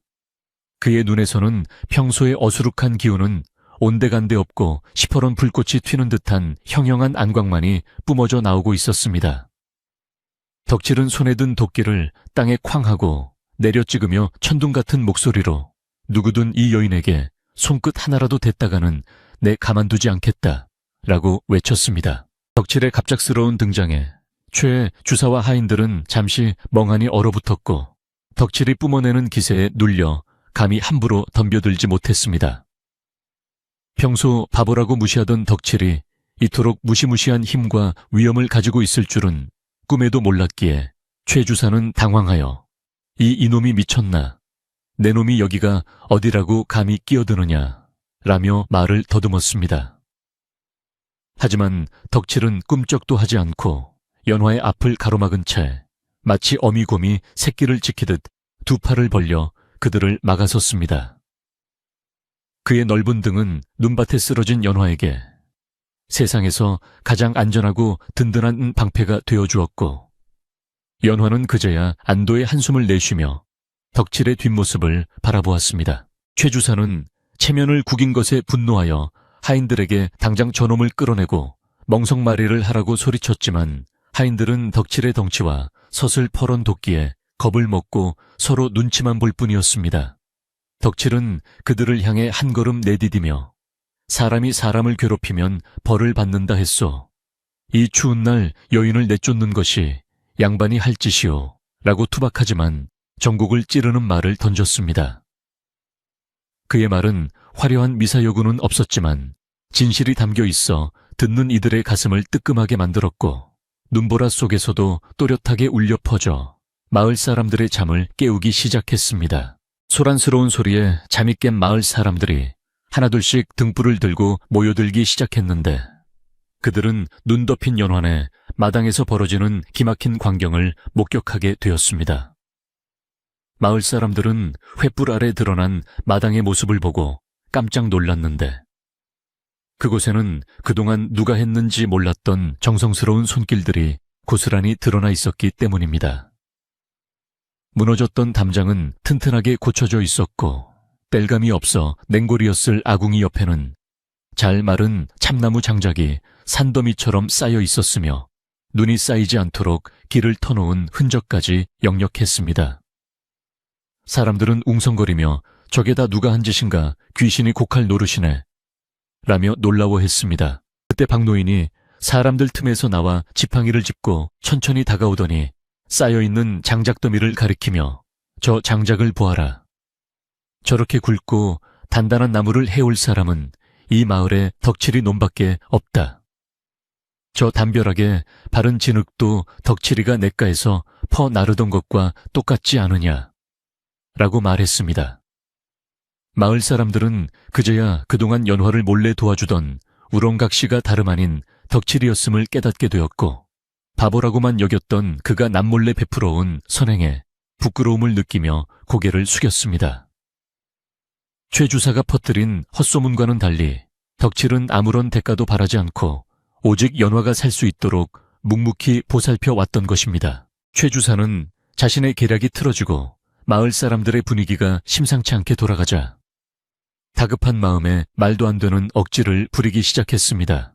그의 눈에서는 평소의 어수룩한 기운은 온데간데 없고 시퍼런 불꽃이 튀는 듯한 형형한 안광만이 뿜어져 나오고 있었습니다. 덕칠은 손에 든 도끼를 땅에 쾅 하고 내려찍으며 천둥 같은 목소리로 누구든 이 여인에게 손끝 하나라도 댔다가는 내 가만두지 않겠다 라고 외쳤습니다. 덕칠의 갑작스러운 등장에 최 주사와 하인들은 잠시 멍하니 얼어붙었고 덕칠이 뿜어내는 기세에 눌려 감히 함부로 덤벼들지 못했습니다. 평소 바보라고 무시하던 덕칠이 이토록 무시무시한 힘과 위엄을 가지고 있을 줄은 꿈에도 몰랐기에 최 주사는 당황하여 이놈이 미쳤나? 내 놈이 여기가 어디라고 감히 끼어드느냐? 라며 말을 더듬었습니다. 하지만 덕칠은 꿈쩍도 하지 않고 연화의 앞을 가로막은 채 마치 어미곰이 새끼를 지키듯 두 팔을 벌려 그들을 막아섰습니다. 그의 넓은 등은 눈밭에 쓰러진 연화에게 세상에서 가장 안전하고 든든한 방패가 되어주었고 연화는 그제야 안도의 한숨을 내쉬며 덕칠의 뒷모습을 바라보았습니다. 최 주사는 체면을 구긴 것에 분노하여 하인들에게 당장 저놈을 끌어내고 멍석말이를 하라고 소리쳤지만 하인들은 덕칠의 덩치와 서슬퍼런 도끼에 겁을 먹고 서로 눈치만 볼 뿐이었습니다. 덕칠은 그들을 향해 한 걸음 내디디며 사람이 사람을 괴롭히면 벌을 받는다 했소. 이 추운 날 여인을 내쫓는 것이 양반이 할 짓이오 라고 투박하지만 전곡을 찌르는 말을 던졌습니다. 그의 말은 화려한 미사여구는 없었지만 진실이 담겨 있어 듣는 이들의 가슴을 뜨끔하게 만들었고 눈보라 속에서도 또렷하게 울려 퍼져 마을 사람들의 잠을 깨우기 시작했습니다. 소란스러운 소리에 잠이 깬 마을 사람들이 하나둘씩 등불을 들고 모여들기 시작했는데 그들은 눈 덮인 연환에 마당에서 벌어지는 기막힌 광경을 목격하게 되었습니다. 마을 사람들은 횃불 아래 드러난 마당의 모습을 보고 깜짝 놀랐는데 그곳에는 그동안 누가 했는지 몰랐던 정성스러운 손길들이 고스란히 드러나 있었기 때문입니다. 무너졌던 담장은 튼튼하게 고쳐져 있었고 땔감이 없어 냉골이었을 아궁이 옆에는 잘 마른 참나무 장작이 산더미처럼 쌓여 있었으며 눈이 쌓이지 않도록 길을 터놓은 흔적까지 역력했습니다. 사람들은 웅성거리며 저게 다 누가 한 짓인가 귀신이 곡할 노릇이네 라며 놀라워했습니다. 그때 박노인이 사람들 틈에서 나와 지팡이를 짚고 천천히 다가오더니 쌓여있는 장작더미를 가리키며 저 장작을 보아라. 저렇게 굵고 단단한 나무를 해올 사람은 이 마을에 덕칠이 놈밖에 없다. 저 담벼락에 바른 진흙도 덕칠이가 냇가에서 퍼 나르던 것과 똑같지 않으냐 라고 말했습니다. 마을 사람들은 그제야 그동안 연화를 몰래 도와주던 우렁각시가 다름 아닌 덕칠이었음을 깨닫게 되었고 바보라고만 여겼던 그가 남몰래 베풀어온 선행에 부끄러움을 느끼며 고개를 숙였습니다. 최 주사가 퍼뜨린 헛소문과는 달리 덕칠은 아무런 대가도 바라지 않고 오직 연화가 살 수 있도록 묵묵히 보살펴 왔던 것입니다. 최 주사는 자신의 계략이 틀어지고 마을 사람들의 분위기가 심상치 않게 돌아가자 다급한 마음에 말도 안 되는 억지를 부리기 시작했습니다.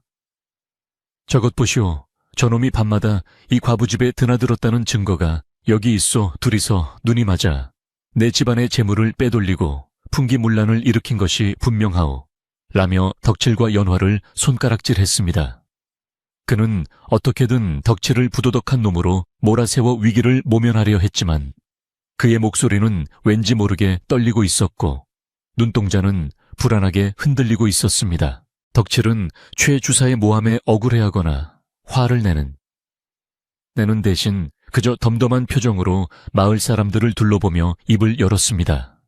저것 보시오. 저놈이 밤마다 이 과부집에 드나들었다는 증거가 여기 있어 둘이서 눈이 맞아 내 집안의 재물을 빼돌리고 풍기문란을 일으킨 것이 분명하오. 라며 덕칠과 연화를 손가락질했습니다. 그는 어떻게든 덕칠을 부도덕한 놈으로 몰아세워 위기를 모면하려 했지만 그의 목소리는 왠지 모르게 떨리고 있었고 눈동자는 불안하게 흔들리고 있었습니다. 덕칠은 최 주사의 모함에 억울해하거나 화를 내는 대신 그저 덤덤한 표정으로 마을 사람들을 둘러보며 입을 열었습니다.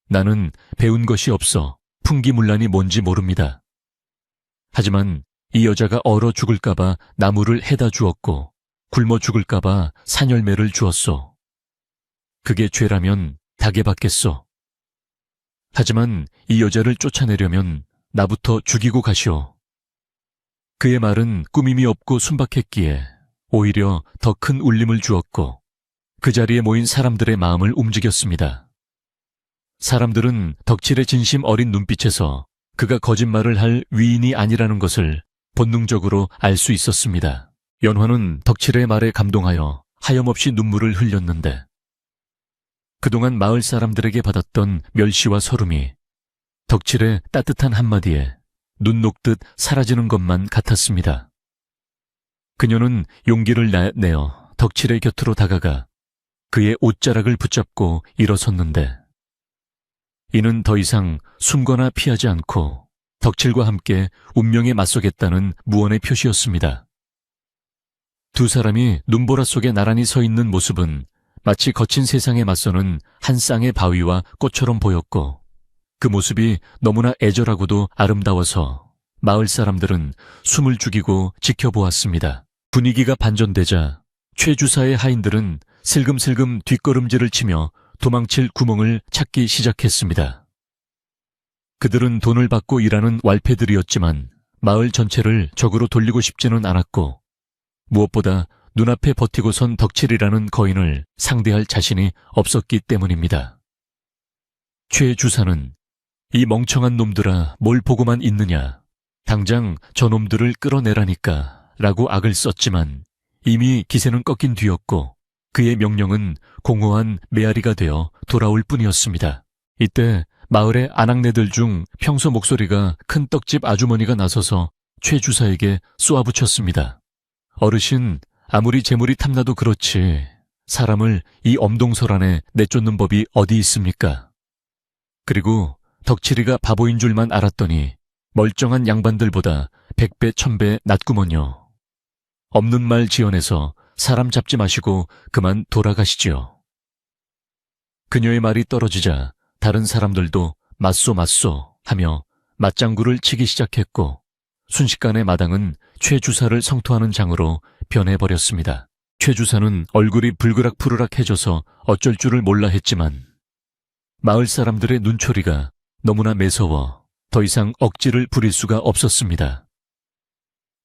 나는 배운 것이 없어 풍기문란이 뭔지 모릅니다. 하지만 이 여자가 얼어 죽을까봐 나무를 해다 주었고 굶어 죽을까봐 산열매를 주었소. 그게 죄라면 닭에 받겠소. 하지만 이 여자를 쫓아내려면 나부터 죽이고 가시오. 그의 말은 꾸밈이 없고 순박했기에 오히려 더 큰 울림을 주었고 그 자리에 모인 사람들의 마음을 움직였습니다. 사람들은 덕칠의 진심 어린 눈빛에서 그가 거짓말을 할 위인이 아니라는 것을 본능적으로 알 수 있었습니다. 연화는 덕칠의 말에 감동하여 하염없이 눈물을 흘렸는데 그동안 마을 사람들에게 받았던 멸시와 서름이 덕칠의 따뜻한 한마디에 눈 녹듯 사라지는 것만 같았습니다. 그녀는 용기를 내어 덕칠의 곁으로 다가가 그의 옷자락을 붙잡고 일어섰는데 이는 더 이상 숨거나 피하지 않고 덕칠과 함께 운명에 맞서겠다는 무언의 표시였습니다. 두 사람이 눈보라 속에 나란히 서 있는 모습은 마치 거친 세상에 맞서는 한 쌍의 바위와 꽃처럼 보였고 그 모습이 너무나 애절하고도 아름다워서 마을 사람들은 숨을 죽이고 지켜보았습니다. 분위기가 반전되자 최 주사의 하인들은 슬금슬금 뒷걸음질을 치며 도망칠 구멍을 찾기 시작했습니다. 그들은 돈을 받고 일하는 왈패들이었지만 마을 전체를 적으로 돌리고 싶지는 않았고 무엇보다 눈앞에 버티고 선 덕칠이라는 거인을 상대할 자신이 없었기 때문입니다. 최 주사는 이 멍청한 놈들아 뭘 보고만 있느냐. 당장 저놈들을 끌어내라니까 라고 악을 썼지만 이미 기세는 꺾인 뒤였고 그의 명령은 공허한 메아리가 되어 돌아올 뿐이었습니다. 이때 마을의 아낙네들 중 평소 목소리가 큰 떡집 아주머니가 나서서 최 주사에게 쏘아붙였습니다. 어르신, 아무리 재물이 탐나도 그렇지 사람을 이 엄동설 안에 내쫓는 법이 어디 있습니까? 그리고 덕칠이가 바보인 줄만 알았더니 멀쩡한 양반들보다 100배 1000배 낫구먼요. 없는 말 지어내서 사람 잡지 마시고 그만 돌아가시지요. 그녀의 말이 떨어지자 다른 사람들도 맞소 하며 맞장구를 치기 시작했고 순식간에 마당은 최 주사를 성토하는 장으로 변해버렸습니다. 최 주사는 얼굴이 불그락푸르락해져서 어쩔 줄을 몰라 했지만 마을 사람들의 눈초리가 너무나 매서워 더 이상 억지를 부릴 수가 없었습니다.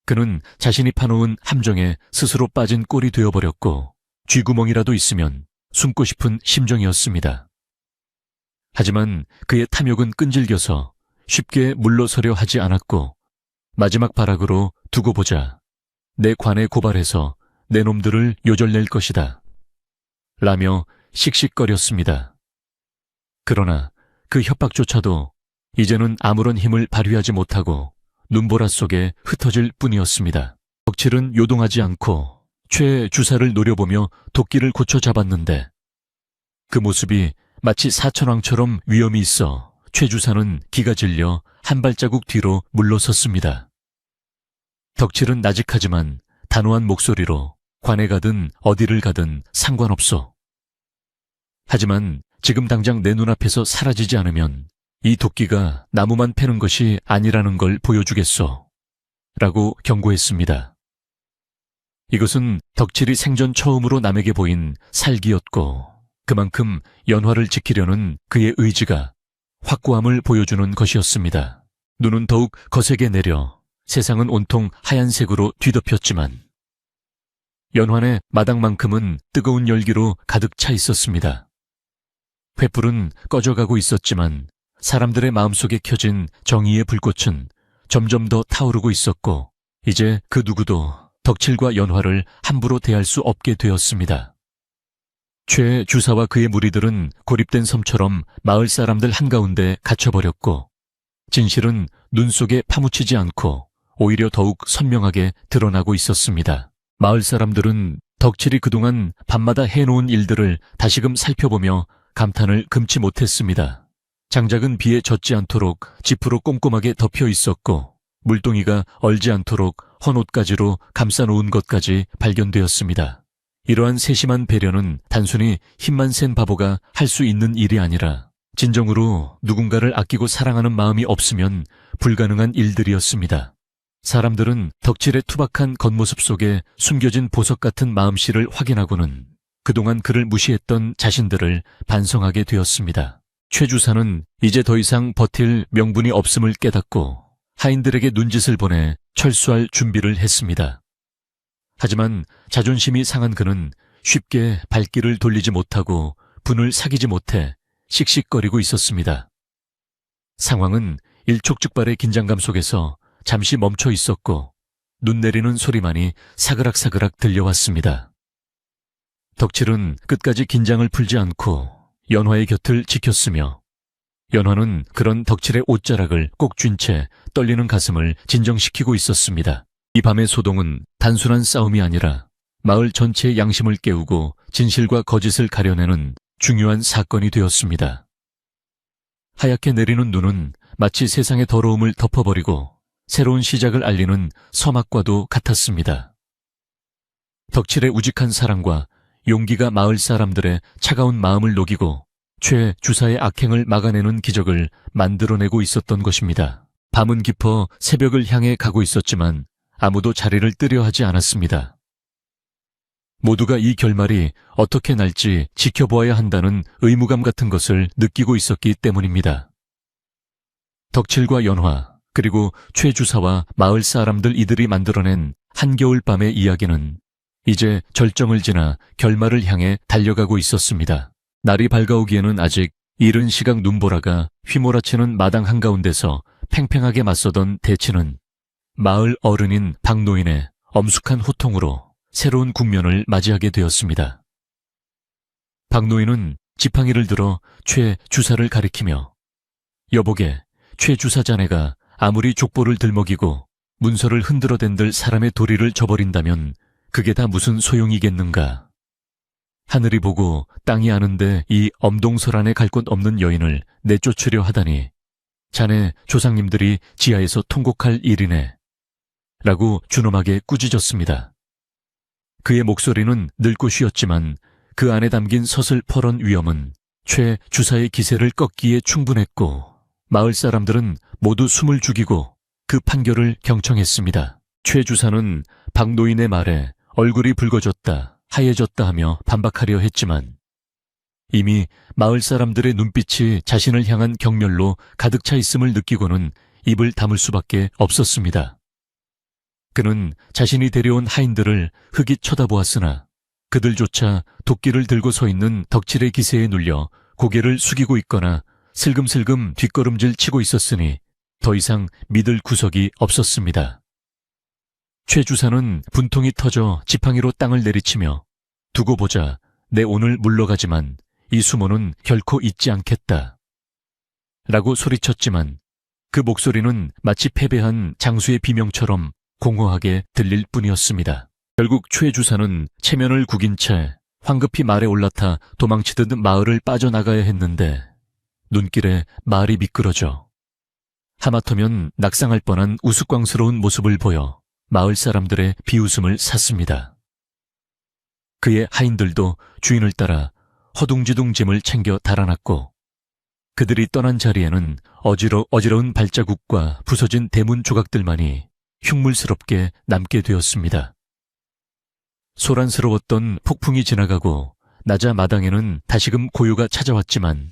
그는 자신이 파놓은 함정에 스스로 빠진 꼴이 되어버렸고 쥐구멍이라도 있으면 숨고 싶은 심정이었습니다. 하지만 그의 탐욕은 끈질겨서 쉽게 물러서려 하지 않았고 마지막 발악으로 두고 보자. 내 관에 고발해서 내 놈들을 요절낼 것이다. 라며 씩씩거렸습니다. 그러나 그 협박조차도 이제는 아무런 힘을 발휘하지 못하고 눈보라 속에 흩어질 뿐이었습니다. 덕칠은 요동하지 않고 최 주사를 노려보며 도끼를 고쳐 잡았는데 그 모습이 마치 사천왕처럼 위엄이 있어 최 주사는 기가 질려 한 발자국 뒤로 물러섰습니다. 덕칠은 나직하지만 단호한 목소리로 관에 가든 어디를 가든 상관없어. 하지만 지금 당장 내 눈앞에서 사라지지 않으면 이 도끼가 나무만 패는 것이 아니라는 걸 보여주겠소. 라고 경고했습니다. 이것은 덕칠이 생전 처음으로 남에게 보인 살기였고 그만큼 연화를 지키려는 그의 의지가 확고함을 보여주는 것이었습니다. 눈은 더욱 거세게 내려 세상은 온통 하얀색으로 뒤덮였지만 연환의 마당만큼은 뜨거운 열기로 가득 차 있었습니다. 횃불은 꺼져가고 있었지만 사람들의 마음속에 켜진 정의의 불꽃은 점점 더 타오르고 있었고 이제 그 누구도 덕칠과 연화를 함부로 대할 수 없게 되었습니다. 최 주사와 그의 무리들은 고립된 섬처럼 마을 사람들 한가운데 갇혀버렸고 진실은 눈 속에 파묻히지 않고 오히려 더욱 선명하게 드러나고 있었습니다. 마을 사람들은 덕칠이 그동안 밤마다 해놓은 일들을 다시금 살펴보며 감탄을 금치 못했습니다. 장작은 비에 젖지 않도록 지프로 꼼꼼하게 덮여 있었고 물동이가 얼지 않도록 헌옷가지로 감싸놓은 것까지 발견되었습니다. 이러한 세심한 배려는 단순히 힘만 센 바보가 할 수 있는 일이 아니라 진정으로 누군가를 아끼고 사랑하는 마음이 없으면 불가능한 일들이었습니다. 사람들은 덕칠의 투박한 겉모습 속에 숨겨진 보석 같은 마음씨를 확인하고는 그동안 그를 무시했던 자신들을 반성하게 되었습니다. 최 주사는 이제 더 이상 버틸 명분이 없음을 깨닫고 하인들에게 눈짓을 보내 철수할 준비를 했습니다. 하지만 자존심이 상한 그는 쉽게 발길을 돌리지 못하고 분을 사기지 못해 씩씩거리고 있었습니다. 상황은 일촉즉발의 긴장감 속에서 잠시 멈춰 있었고 눈 내리는 소리만이 사그락사그락 들려왔습니다. 덕칠은 끝까지 긴장을 풀지 않고 연화의 곁을 지켰으며 연화는 그런 덕칠의 옷자락을 꼭 쥔 채 떨리는 가슴을 진정시키고 있었습니다. 이 밤의 소동은 단순한 싸움이 아니라 마을 전체의 양심을 깨우고 진실과 거짓을 가려내는 중요한 사건이 되었습니다. 하얗게 내리는 눈은 마치 세상의 더러움을 덮어버리고 새로운 시작을 알리는 서막과도 같았습니다. 덕칠의 우직한 사랑과 용기가 마을 사람들의 차가운 마음을 녹이고 최 주사의 악행을 막아내는 기적을 만들어내고 있었던 것입니다. 밤은 깊어 새벽을 향해 가고 있었지만 아무도 자리를 뜨려 하지 않았습니다. 모두가 이 결말이 어떻게 날지 지켜보아야 한다는 의무감 같은 것을 느끼고 있었기 때문입니다. 덕칠과 연화 그리고 최 주사와 마을 사람들 이들이 만들어낸 한겨울 밤의 이야기는 이제 절정을 지나 결말을 향해 달려가고 있었습니다. 날이 밝아오기에는 아직 이른 시각 눈보라가 휘몰아치는 마당 한가운데서 팽팽하게 맞서던 대치는 마을 어른인 박노인의 엄숙한 호통으로 새로운 국면을 맞이하게 되었습니다. 박노인은 지팡이를 들어 최 주사를 가리키며 여보게, 최 주사 자네가 아무리 족보를 들먹이고 문서를 흔들어댄들 사람의 도리를 저버린다면 그게 다 무슨 소용이겠는가. 하늘이 보고 땅이 아는데 이 엄동설 안에 갈 곳 없는 여인을 내쫓으려 하다니 자네 조상님들이 지하에서 통곡할 일이네. 라고 준엄하게 꾸짖었습니다. 그의 목소리는 늙고 쉬었지만 그 안에 담긴 서슬퍼런 위엄은 최 주사의 기세를 꺾기에 충분했고 마을 사람들은 모두 숨을 죽이고 그 판결을 경청했습니다. 최 주사는 박노인의 말에 얼굴이 붉어졌다, 하얘졌다 하며 반박하려 했지만 이미 마을 사람들의 눈빛이 자신을 향한 경멸로 가득 차 있음을 느끼고는 입을 다물 수밖에 없었습니다. 그는 자신이 데려온 하인들을 흑이 쳐다보았으나 그들조차 도끼를 들고 서 있는 덕질의 기세에 눌려 고개를 숙이고 있거나 슬금슬금 뒷걸음질 치고 있었으니 더 이상 믿을 구석이 없었습니다. 최 주사는 분통이 터져 지팡이로 땅을 내리치며 두고 보자, 내 오늘 물러가지만 이 수모는 결코 잊지 않겠다. 라고 소리쳤지만 그 목소리는 마치 패배한 장수의 비명처럼 공허하게 들릴 뿐이었습니다. 결국 최 주사는 체면을 구긴 채 황급히 말에 올라타 도망치듯 마을을 빠져나가야 했는데 눈길에 말이 미끄러져 하마터면 낙상할 뻔한 우스꽝스러운 모습을 보여 마을 사람들의 비웃음을 샀습니다. 그의 하인들도 주인을 따라 허둥지둥 짐을 챙겨 달아났고 그들이 떠난 자리에는 어지러운 발자국과 부서진 대문 조각들만이 흉물스럽게 남게 되었습니다. 소란스러웠던 폭풍이 지나가고 나자 마당에는 다시금 고요가 찾아왔지만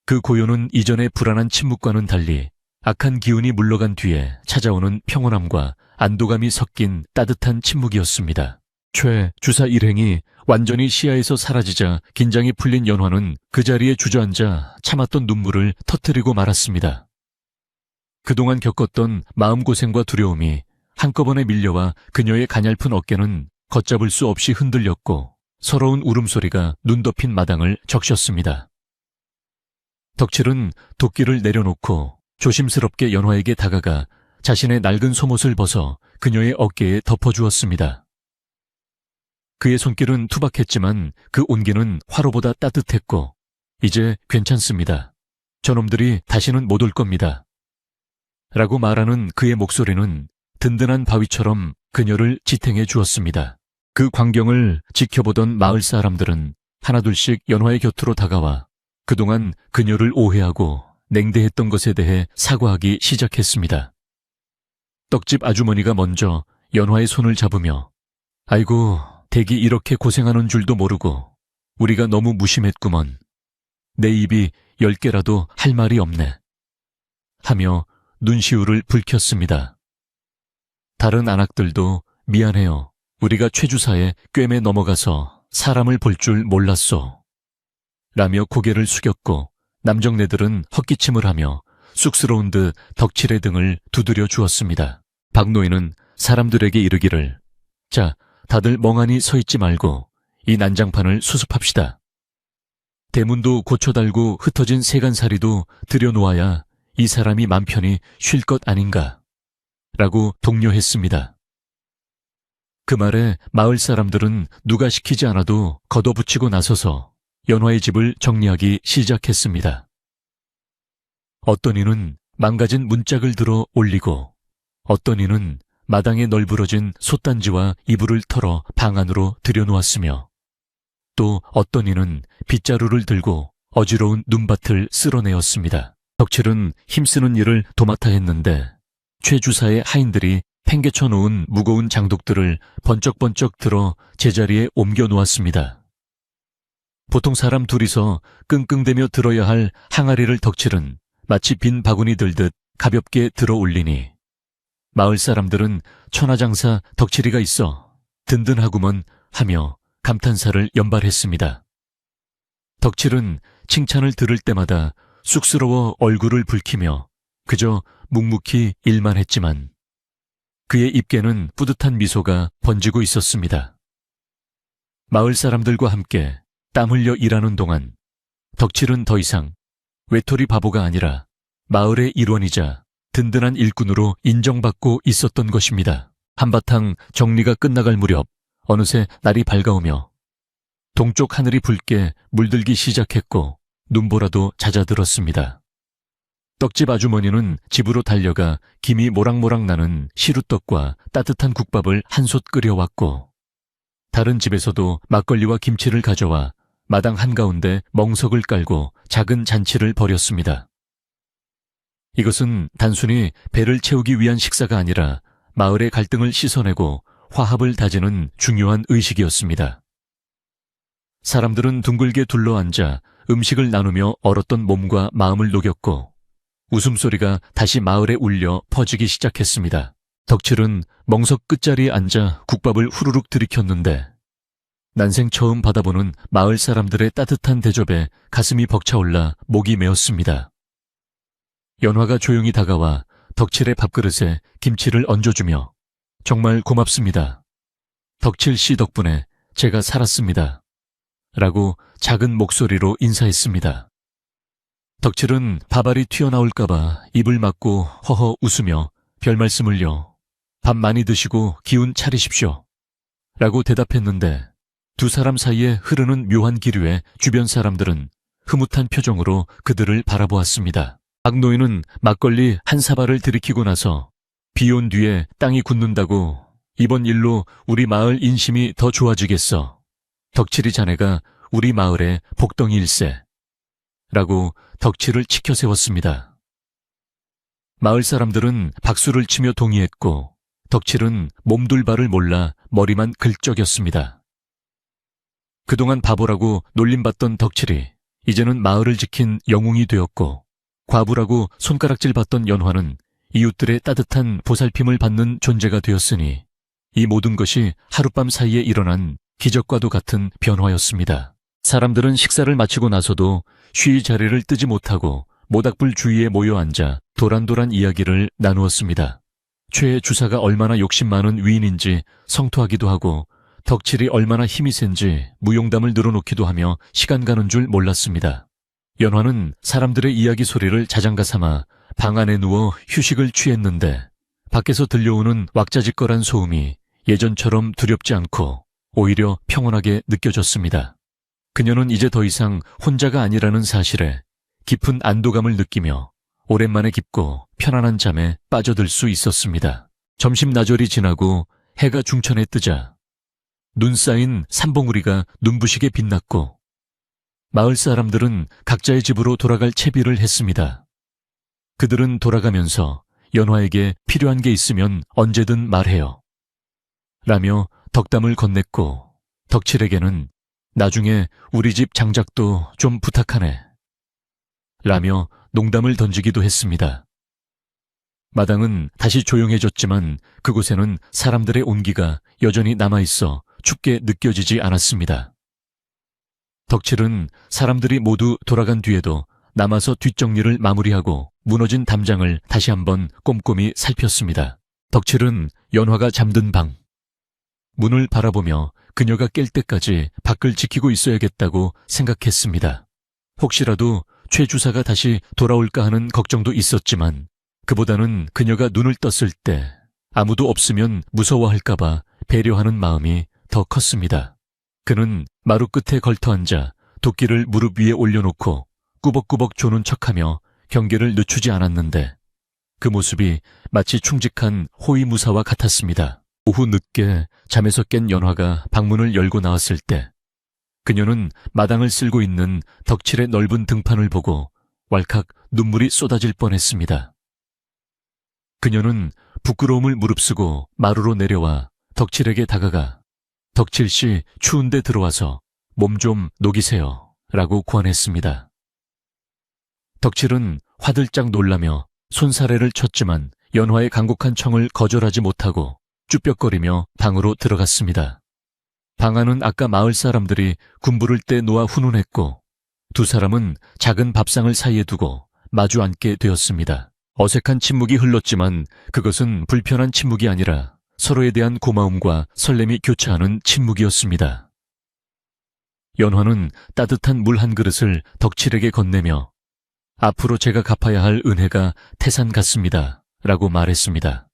그 고요는 이전의 불안한 침묵과는 달리 악한 기운이 물러간 뒤에 찾아오는 평온함과 안도감이 섞인 따뜻한 침묵이었습니다. 최 주사 일행이 완전히 시야에서 사라지자 긴장이 풀린 연화는 그 자리에 주저앉아 참았던 눈물을 터뜨리고 말았습니다. 그동안 겪었던 마음고생과 두려움이 한꺼번에 밀려와 그녀의 가냘픈 어깨는 걷잡을 수 없이 흔들렸고 서러운 울음소리가 눈 덮인 마당을 적셨습니다. 덕칠은 도끼를 내려놓고 조심스럽게 연화에게 다가가 자신의 낡은 속옷을 벗어 그녀의 어깨에 덮어주었습니다. 그의 손길은 투박했지만 그 온기는 화로보다 따뜻했고 이제 괜찮습니다. 저놈들이 다시는 못 올 겁니다. 라고 말하는 그의 목소리는 든든한 바위처럼 그녀를 지탱해 주었습니다. 그 광경을 지켜보던 마을 사람들은 하나둘씩 연화의 곁으로 다가와 그동안 그녀를 오해하고 냉대했던 것에 대해 사과하기 시작했습니다. 떡집 아주머니가 먼저 연화의 손을 잡으며 아이고, 댁이 이렇게 고생하는 줄도 모르고 우리가 너무 무심했구먼. 내 입이 10개라도 할 말이 없네. 하며 눈시울을 붉혔습니다. 다른 안악들도 미안해요. 우리가 최 주사의 꿰매 넘어가서 사람을 볼 줄 몰랐소. 라며 고개를 숙였고 남정네들은 헛기침을 하며 쑥스러운 듯 덕칠의 등을 두드려 주었습니다. 박노인은 사람들에게 이르기를 자, 다들 멍하니 서 있지 말고 이 난장판을 수습합시다. 대문도 고쳐달고 흩어진 세간살이도 들여놓아야 이 사람이 맘 편히 쉴 것 아닌가 라고 독려했습니다. 그 말에 마을 사람들은 누가 시키지 않아도 걷어붙이고 나서서 연화의 집을 정리하기 시작했습니다. 어떤 이는 망가진 문짝을 들어 올리고 어떤 이는 마당에 널브러진 솥단지와 이불을 털어 방 안으로 들여놓았으며 또 어떤 이는 빗자루를 들고 어지러운 눈밭을 쓸어내었습니다. 덕칠은 힘쓰는 일을 도맡아 했는데 최 주사의 하인들이 팽개쳐 놓은 무거운 장독들을 번쩍번쩍 들어 제자리에 옮겨 놓았습니다. 보통 사람 둘이서 끙끙대며 들어야 할 항아리를 덕칠은 마치 빈 바구니 들듯 가볍게 들어 올리니 마을 사람들은 천하장사 덕칠이가 있어 든든하구먼 하며 감탄사를 연발했습니다. 덕칠은 칭찬을 들을 때마다 쑥스러워 얼굴을 붉히며 그저 묵묵히 일만 했지만 그의 입계는 뿌듯한 미소가 번지고 있었습니다. 마을 사람들과 함께 땀 흘려 일하는 동안 덕칠은 더 이상 외톨이 바보가 아니라 마을의 일원이자 든든한 일꾼으로 인정받고 있었던 것입니다. 한바탕 정리가 끝나갈 무렵 어느새 날이 밝아오며 동쪽 하늘이 붉게 물들기 시작했고 눈보라도 잦아들었습니다. 떡집 아주머니는 집으로 달려가 김이 모락모락 나는 시루떡과 따뜻한 국밥을 한솥 끓여왔고 다른 집에서도 막걸리와 김치를 가져와 마당 한가운데 멍석을 깔고 작은 잔치를 벌였습니다. 이것은 단순히 배를 채우기 위한 식사가 아니라 마을의 갈등을 씻어내고 화합을 다지는 중요한 의식이었습니다. 사람들은 둥글게 둘러앉아 음식을 나누며 얼었던 몸과 마음을 녹였고 웃음소리가 다시 마을에 울려 퍼지기 시작했습니다. 덕칠은 멍석 끝자리에 앉아 국밥을 후루룩 들이켰는데 난생 처음 받아보는 마을 사람들의 따뜻한 대접에 가슴이 벅차올라 목이 메었습니다. 연화가 조용히 다가와 덕칠의 밥그릇에 김치를 얹어주며 정말 고맙습니다. 덕칠 씨 덕분에 제가 살았습니다. 라고 작은 목소리로 인사했습니다. 덕칠은 밥알이 튀어나올까봐 입을 막고 허허 웃으며 별말씀을요. 밥 많이 드시고 기운 차리십시오. 라고 대답했는데 두 사람 사이에 흐르는 묘한 기류에 주변 사람들은 흐뭇한 표정으로 그들을 바라보았습니다. 박 노인은 막걸리 한 사발을 들이키고 나서 비 온 뒤에 땅이 굳는다고 이번 일로 우리 마을 인심이 더 좋아지겠어. 덕칠이 자네가 우리 마을의 복덩이일세. 라고 덕칠을 치켜 세웠습니다. 마을 사람들은 박수를 치며 동의했고 덕칠은 몸둘 바를 몰라 머리만 긁적였습니다. 그동안 바보라고 놀림받던 덕칠이 이제는 마을을 지킨 영웅이 되었고 과부라고 손가락질 받던 연화는 이웃들의 따뜻한 보살핌을 받는 존재가 되었으니 이 모든 것이 하룻밤 사이에 일어난 기적과도 같은 변화였습니다. 사람들은 식사를 마치고 나서도 쉬이 자리를 뜨지 못하고 모닥불 주위에 모여 앉아 도란도란 이야기를 나누었습니다. 최 주사가 얼마나 욕심 많은 위인인지 성토하기도 하고 덕칠이 얼마나 힘이 센지 무용담을 늘어놓기도 하며 시간 가는 줄 몰랐습니다. 연화는 사람들의 이야기 소리를 자장가 삼아 방 안에 누워 휴식을 취했는데 밖에서 들려오는 왁자지껄한 소음이 예전처럼 두렵지 않고 오히려 평온하게 느껴졌습니다. 그녀는 이제 더 이상 혼자가 아니라는 사실에 깊은 안도감을 느끼며 오랜만에 깊고 편안한 잠에 빠져들 수 있었습니다. 점심 나절이 지나고 해가 중천에 뜨자 눈 쌓인 산봉우리가 눈부시게 빛났고 마을 사람들은 각자의 집으로 돌아갈 채비를 했습니다. 그들은 돌아가면서 연화에게 필요한 게 있으면 언제든 말해요. 라며 덕담을 건넸고 덕칠에게는 나중에 우리 집 장작도 좀 부탁하네. 라며 농담을 던지기도 했습니다. 마당은 다시 조용해졌지만 그곳에는 사람들의 온기가 여전히 남아있어 춥게 느껴지지 않았습니다. 덕칠은 사람들이 모두 돌아간 뒤에도 남아서 뒷정리를 마무리하고 무너진 담장을 다시 한번 꼼꼼히 살폈습니다. 덕칠은 연화가 잠든 방, 문을 바라보며 그녀가 깰 때까지 밖을 지키고 있어야겠다고 생각했습니다. 혹시라도 최 주사가 다시 돌아올까 하는 걱정도 있었지만 그보다는 그녀가 눈을 떴을 때 아무도 없으면 무서워할까봐 배려하는 마음이 더 컸습니다. 그는 마루 끝에 걸터앉아 도끼를 무릎 위에 올려놓고 꾸벅꾸벅 조는 척하며 경계를 늦추지 않았는데 그 모습이 마치 충직한 호위무사와 같았습니다. 오후 늦게 잠에서 깬 연화가 방문을 열고 나왔을 때 그녀는 마당을 쓸고 있는 덕칠의 넓은 등판을 보고 왈칵 눈물이 쏟아질 뻔했습니다. 그녀는 부끄러움을 무릅쓰고 마루로 내려와 덕칠에게 다가가 덕칠 씨 추운데 들어와서 몸 좀 녹이세요 라고 권했습니다. 덕칠은 화들짝 놀라며 손사래를 쳤지만 연화의 간곡한 청을 거절하지 못하고 쭈뼛거리며 방으로 들어갔습니다. 방 안은 아까 마을 사람들이 군부를 때 놓아 훈훈했고 두 사람은 작은 밥상을 사이에 두고 마주 앉게 되었습니다. 어색한 침묵이 흘렀지만 그것은 불편한 침묵이 아니라 서로에 대한 고마움과 설렘이 교차하는 침묵이었습니다. 연화는 따뜻한 물 한 그릇을 덕칠에게 건네며 앞으로 제가 갚아야 할 은혜가 태산 같습니다. 라고 말했습니다.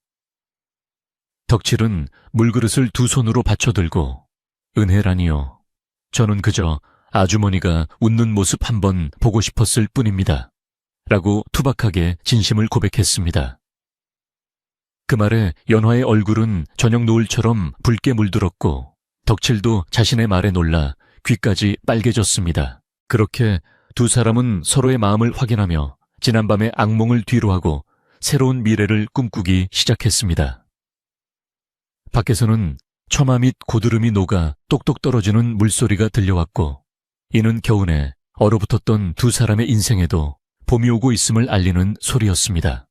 덕칠은 물그릇을 두 손으로 받쳐들고 은혜라니요. 저는 그저 아주머니가 웃는 모습 한번 보고 싶었을 뿐입니다. 라고 투박하게 진심을 고백했습니다. 그 말에 연화의 얼굴은 저녁 노을처럼 붉게 물들었고 덕칠도 자신의 말에 놀라 귀까지 빨개졌습니다. 그렇게 두 사람은 서로의 마음을 확인하며 지난밤의 악몽을 뒤로하고 새로운 미래를 꿈꾸기 시작했습니다. 밖에서는 처마 및 고드름이 녹아 똑똑 떨어지는 물소리가 들려왔고 이는 겨우내 얼어붙었던 두 사람의 인생에도 봄이 오고 있음을 알리는 소리였습니다.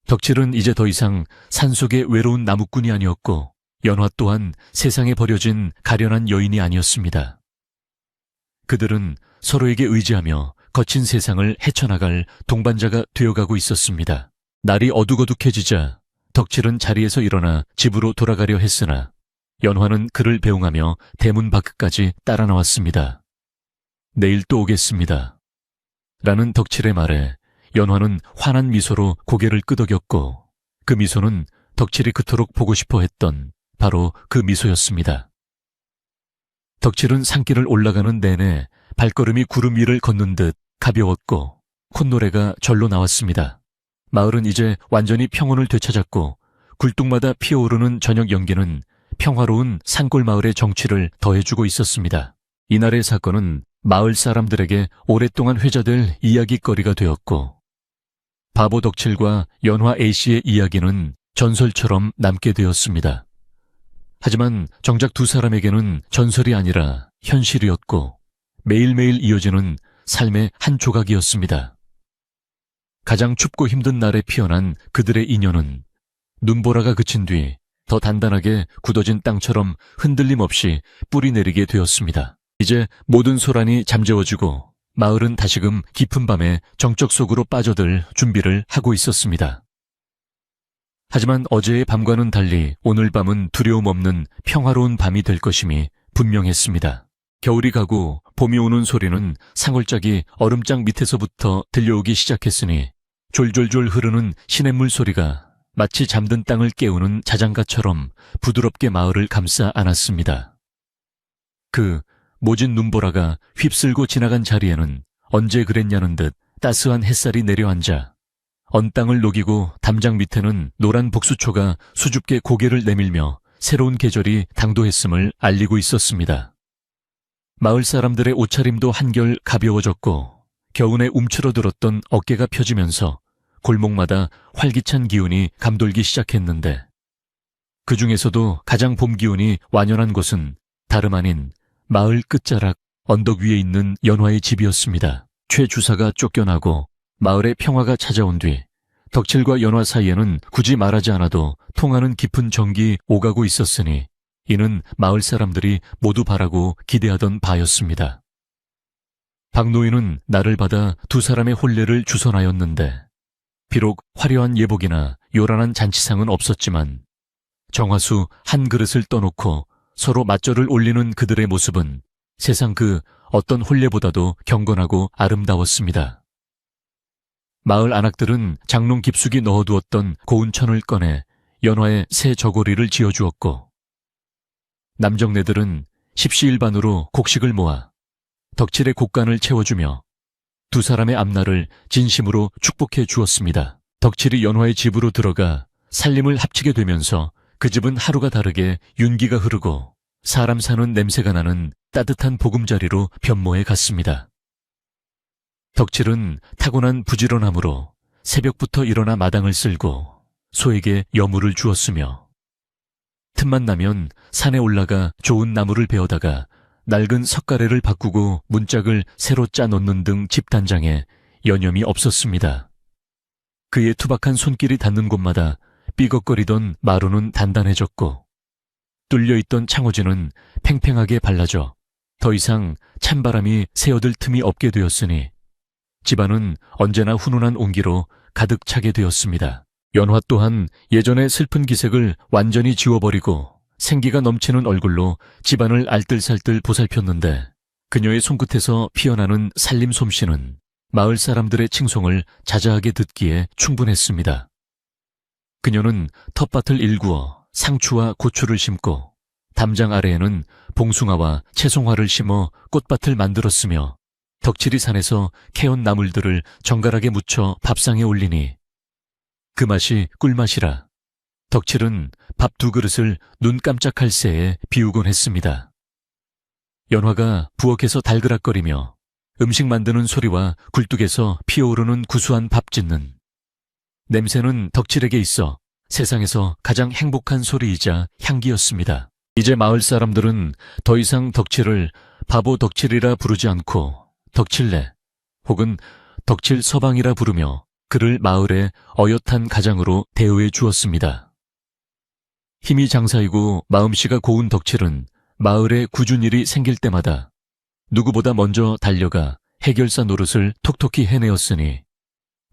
덕칠은 이제 더 이상 산속의 외로운 나무꾼이 아니었고 연화 또한 세상에 버려진 가련한 여인이 아니었습니다. 그들은 서로에게 의지하며 거친 세상을 헤쳐나갈 동반자가 되어가고 있었습니다. 날이 어둑어둑해지자 덕칠은 자리에서 일어나 집으로 돌아가려 했으나 연화는 그를 배웅하며 대문 밖까지 따라 나왔습니다. 내일 또 오겠습니다. 라는 덕칠의 말에 연화는 환한 미소로 고개를 끄덕였고 그 미소는 덕칠이 그토록 보고 싶어 했던 바로 그 미소였습니다. 덕칠은 산길을 올라가는 내내 발걸음이 구름 위를 걷는 듯 가벼웠고 콧노래가 절로 나왔습니다. 마을은 이제 완전히 평온을 되찾았고 굴뚝마다 피어오르는 저녁 연기는 평화로운 산골 마을의 정취를 더해주고 있었습니다. 이날의 사건은 마을 사람들에게 오랫동안 회자될 이야깃거리가 되었고 바보 덕칠과 연화 A씨의 이야기는 전설처럼 남게 되었습니다. 하지만 정작 두 사람에게는 전설이 아니라 현실이었고 매일매일 이어지는 삶의 한 조각이었습니다. 가장 춥고 힘든 날에 피어난 그들의 인연은 눈보라가 그친 뒤 더 단단하게 굳어진 땅처럼 흔들림 없이 뿌리 내리게 되었습니다. 이제 모든 소란이 잠재워지고 마을은 다시금 깊은 밤에 정적 속으로 빠져들 준비를 하고 있었습니다. 하지만 어제의 밤과는 달리 오늘 밤은 두려움 없는 평화로운 밤이 될 것임이 분명했습니다. 겨울이 가고 봄이 오는 소리는 상골짜기 얼음장 밑에서부터 들려오기 시작했으니 졸졸졸 흐르는 시냇물 소리가 마치 잠든 땅을 깨우는 자장가처럼 부드럽게 마을을 감싸 안았습니다. 그 모진 눈보라가 휩쓸고 지나간 자리에는 언제 그랬냐는 듯 따스한 햇살이 내려앉아 언 땅을 녹이고 담장 밑에는 노란 복수초가 수줍게 고개를 내밀며 새로운 계절이 당도했음을 알리고 있었습니다. 마을 사람들의 옷차림도 한결 가벼워졌고 겨우내 움츠러들었던 어깨가 펴지면서 골목마다 활기찬 기운이 감돌기 시작했는데 그 중에서도 가장 봄 기운이 완연한 곳은 다름 아닌 마을 끝자락 언덕 위에 있는 연화의 집이었습니다. 최 주사가 쫓겨나고 마을의 평화가 찾아온 뒤 덕칠과 연화 사이에는 굳이 말하지 않아도 통하는 깊은 정이 오가고 있었으니 이는 마을 사람들이 모두 바라고 기대하던 바였습니다. 박노인은 나를 받아 두 사람의 혼례를 주선하였는데 비록 화려한 예복이나 요란한 잔치상은 없었지만 정화수 한 그릇을 떠놓고 서로 맞절을 올리는 그들의 모습은 세상 그 어떤 혼례보다도 경건하고 아름다웠습니다. 마을 안악들은 장롱 깊숙이 넣어두었던 고운 천을 꺼내 연화의 새 저고리를 지어주었고 남정네들은 십시일반으로 곡식을 모아 덕칠의 곡간을 채워주며 두 사람의 앞날을 진심으로 축복해 주었습니다. 덕칠이 연화의 집으로 들어가 살림을 합치게 되면서 그 집은 하루가 다르게 윤기가 흐르고 사람 사는 냄새가 나는 따뜻한 보금자리로 변모해 갔습니다. 덕칠은 타고난 부지런함으로 새벽부터 일어나 마당을 쓸고 소에게 여물을 주었으며 틈만 나면 산에 올라가 좋은 나무를 베어다가 낡은 석가래를 바꾸고 문짝을 새로 짜 놓는 등 집단장에 여념이 없었습니다. 그의 투박한 손길이 닿는 곳마다 삐걱거리던 마루는 단단해졌고 뚫려있던 창호지는 팽팽하게 발라져 더 이상 찬바람이 새어들 틈이 없게 되었으니 집안은 언제나 훈훈한 온기로 가득 차게 되었습니다. 연화 또한 예전의 슬픈 기색을 완전히 지워버리고 생기가 넘치는 얼굴로 집안을 알뜰살뜰 보살폈는데 그녀의 손끝에서 피어나는 살림 솜씨는 마을 사람들의 칭송을 자자하게 듣기에 충분했습니다. 그녀는 텃밭을 일구어 상추와 고추를 심고 담장 아래에는 봉숭아와 채송화를 심어 꽃밭을 만들었으며 덕칠이 산에서 캐온 나물들을 정갈하게 묻혀 밥상에 올리니 그 맛이 꿀맛이라 덕칠은 밥 2그릇을 눈 깜짝할 새에 비우곤 했습니다. 연화가 부엌에서 달그락거리며 음식 만드는 소리와 굴뚝에서 피어오르는 구수한 밥 짓는 냄새는 덕칠에게 있어 세상에서 가장 행복한 소리이자 향기였습니다. 이제 마을 사람들은 더 이상 덕칠을 바보 덕칠이라 부르지 않고 덕칠네 혹은 덕칠 서방이라 부르며 그를 마을의 어엿한 가장으로 대우해 주었습니다. 힘이 장사이고 마음씨가 고운 덕칠은 마을에 굳은 일이 생길 때마다 누구보다 먼저 달려가 해결사 노릇을 톡톡히 해내었으니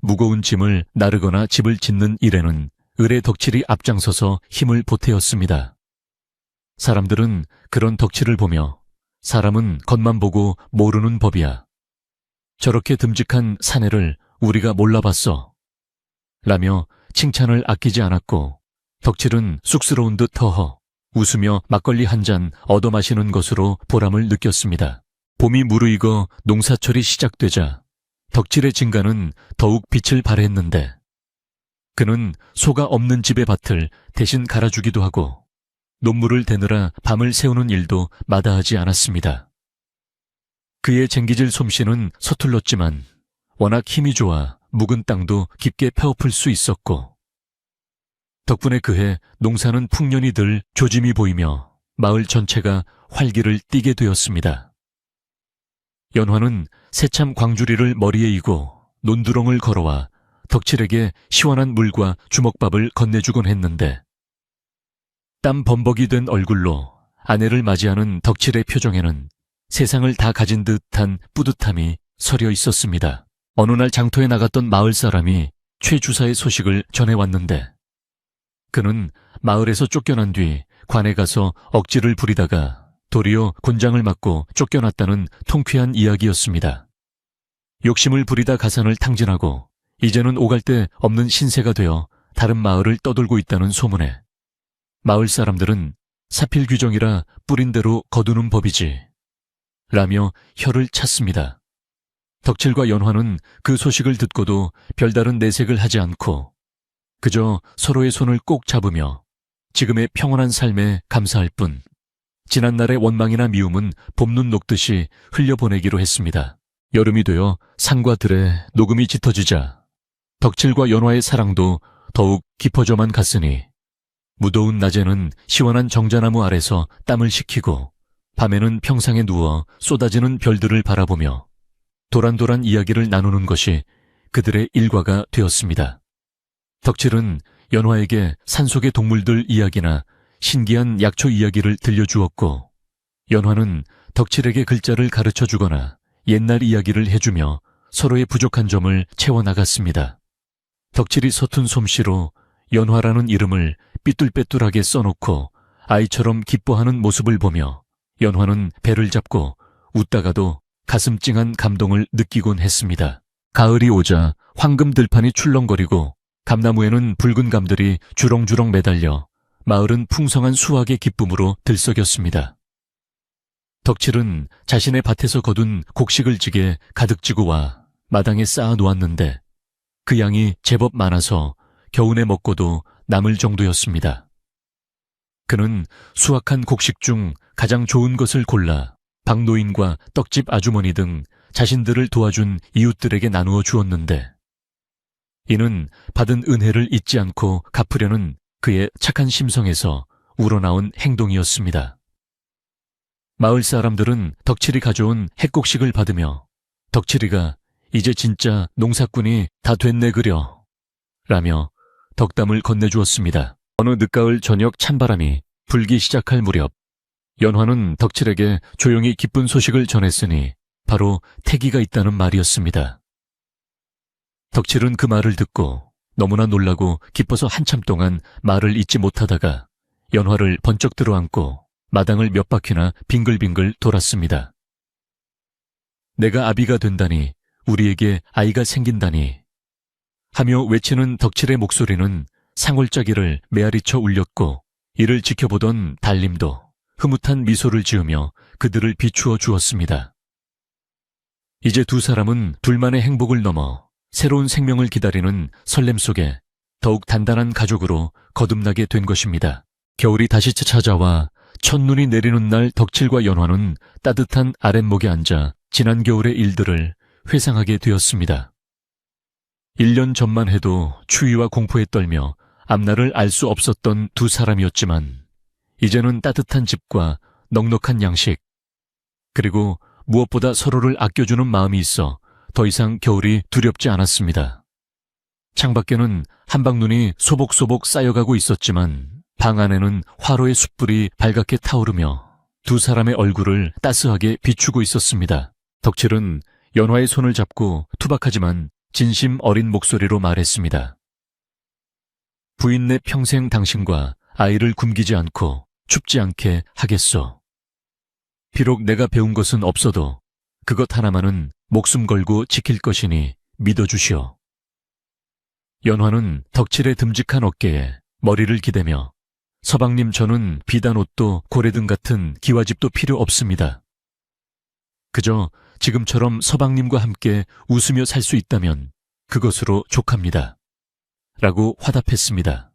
무거운 짐을 나르거나 집을 짓는 일에는 을의 덕칠이 앞장서서 힘을 보태었습니다. 사람들은 그런 덕칠을 보며 사람은 겉만 보고 모르는 법이야. 저렇게 듬직한 사내를 우리가 몰라봤어. 라며 칭찬을 아끼지 않았고 덕칠은 쑥스러운 듯 허허 웃으며 막걸리 한 잔 얻어 마시는 것으로 보람을 느꼈습니다. 봄이 무르익어 농사철이 시작되자 덕칠의 진가는 더욱 빛을 발했는데 그는 소가 없는 집의 밭을 대신 갈아주기도 하고 논물을 대느라 밤을 새우는 일도 마다하지 않았습니다. 그의 쟁기질 솜씨는 서툴렀지만 워낙 힘이 좋아 묵은 땅도 깊게 펴엎을 수 있었고 덕분에 그해 농사는 풍년이 들 조짐이 보이며 마을 전체가 활기를 띠게 되었습니다. 연화는 새참 광주리를 머리에 이고 논두렁을 걸어와 덕칠에게 시원한 물과 주먹밥을 건네주곤 했는데 땀 범벅이 된 얼굴로 아내를 맞이하는 덕칠의 표정에는 세상을 다 가진 듯한 뿌듯함이 서려 있었습니다. 어느 날 장터에 나갔던 마을 사람이 최 주사의 소식을 전해왔는데 그는 마을에서 쫓겨난 뒤 관에 가서 억지를 부리다가 도리어 곤장을 맞고 쫓겨났다는 통쾌한 이야기였습니다. 욕심을 부리다 가산을 탕진하고 이제는 오갈 데 없는 신세가 되어 다른 마을을 떠돌고 있다는 소문에 마을 사람들은 사필규정이라 뿌린 대로 거두는 법이지 라며 혀를 찼습니다. 덕칠과 연화는 그 소식을 듣고도 별다른 내색을 하지 않고 그저 서로의 손을 꼭 잡으며 지금의 평온한 삶에 감사할 뿐 지난날의 원망이나 미움은 봄눈 녹듯이 흘려보내기로 했습니다. 여름이 되어 산과 들에 녹음이 짙어지자 덕칠과 연화의 사랑도 더욱 깊어져만 갔으니 무더운 낮에는 시원한 정자나무 아래서 땀을 식히고 밤에는 평상에 누워 쏟아지는 별들을 바라보며 도란도란 이야기를 나누는 것이 그들의 일과가 되었습니다. 덕칠은 연화에게 산속의 동물들 이야기나 신기한 약초 이야기를 들려주었고 연화는 덕칠에게 글자를 가르쳐주거나 옛날 이야기를 해주며 서로의 부족한 점을 채워나갔습니다. 덕칠이 서툰 솜씨로 연화라는 이름을 삐뚤빼뚤하게 써놓고 아이처럼 기뻐하는 모습을 보며 연화는 배를 잡고 웃다가도 가슴 찡한 감동을 느끼곤 했습니다. 가을이 오자 황금 들판이 출렁거리고 감나무에는 붉은 감들이 주렁주렁 매달려 마을은 풍성한 수확의 기쁨으로 들썩였습니다. 덕칠은 자신의 밭에서 거둔 곡식을 지게 가득 지고 와 마당에 쌓아 놓았는데 그 양이 제법 많아서 겨우내 먹고도 남을 정도였습니다. 그는 수확한 곡식 중 가장 좋은 것을 골라 박노인과 떡집 아주머니 등 자신들을 도와준 이웃들에게 나누어 주었는데 이는 받은 은혜를 잊지 않고 갚으려는 그의 착한 심성에서 우러나온 행동이었습니다. 마을 사람들은 덕칠이 가져온 핵곡식을 받으며 덕칠이가 이제 진짜 농사꾼이 다 됐네 그려 라며 덕담을 건네주었습니다. 어느 늦가을 저녁 찬바람이 불기 시작할 무렵 연화는 덕칠에게 조용히 기쁜 소식을 전했으니 바로 태기가 있다는 말이었습니다. 덕칠은 그 말을 듣고 너무나 놀라고 기뻐서 한참 동안 말을 잇지 못하다가 연화를 번쩍 들어안고 마당을 몇 바퀴나 빙글빙글 돌았습니다. 내가 아비가 된다니, 우리에게 아이가 생긴다니 하며 외치는 덕칠의 목소리는 상월짜기를 메아리쳐 울렸고, 이를 지켜보던 달님도 흐뭇한 미소를 지으며 그들을 비추어 주었습니다. 이제 두 사람은 둘만의 행복을 넘어 새로운 생명을 기다리는 설렘 속에 더욱 단단한 가족으로 거듭나게 된 것입니다. 겨울이 다시 찾아와 첫눈이 내리는 날 덕칠과 연화는 따뜻한 아랫목에 앉아 지난 겨울의 일들을 회상하게 되었습니다. 1년 전만 해도 추위와 공포에 떨며 앞날을 알 수 없었던 두 사람이었지만 이제는 따뜻한 집과 넉넉한 양식, 그리고 무엇보다 서로를 아껴주는 마음이 있어 더 이상 겨울이 두렵지 않았습니다. 창밖에는 한방눈이 소복소복 쌓여가고 있었지만 방 안에는 화로의 숯불이 발갛게 타오르며 두 사람의 얼굴을 따스하게 비추고 있었습니다. 덕칠은 연화의 손을 잡고 투박하지만 진심 어린 목소리로 말했습니다. 부인 내 평생 당신과 아이를 굶기지 않고 춥지 않게 하겠소. 비록 내가 배운 것은 없어도 그것 하나만은 목숨 걸고 지킬 것이니 믿어주시오. 연화는 덕칠의 듬직한 어깨에 머리를 기대며, 서방님, 저는 비단 옷도 고래등 같은 기와집도 필요 없습니다. 그저 지금처럼 서방님과 함께 웃으며 살 수 있다면 그것으로 족합니다. 라고 화답했습니다.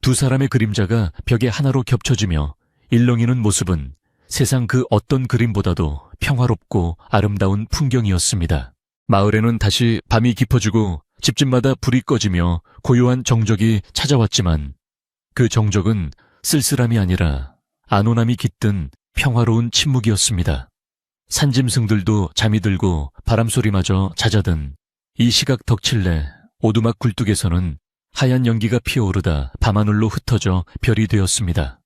두 사람의 그림자가 벽에 하나로 겹쳐지며 일렁이는 모습은 세상 그 어떤 그림보다도 평화롭고 아름다운 풍경이었습니다. 마을에는 다시 밤이 깊어지고 집집마다 불이 꺼지며 고요한 정적이 찾아왔지만 그 정적은 쓸쓸함이 아니라 안온함이 깃든 평화로운 침묵이었습니다. 산짐승들도 잠이 들고 바람소리마저 잦아든 이 시각 덕칠내 오두막 굴뚝에서는 하얀 연기가 피어오르다 밤하늘로 흩어져 별이 되었습니다.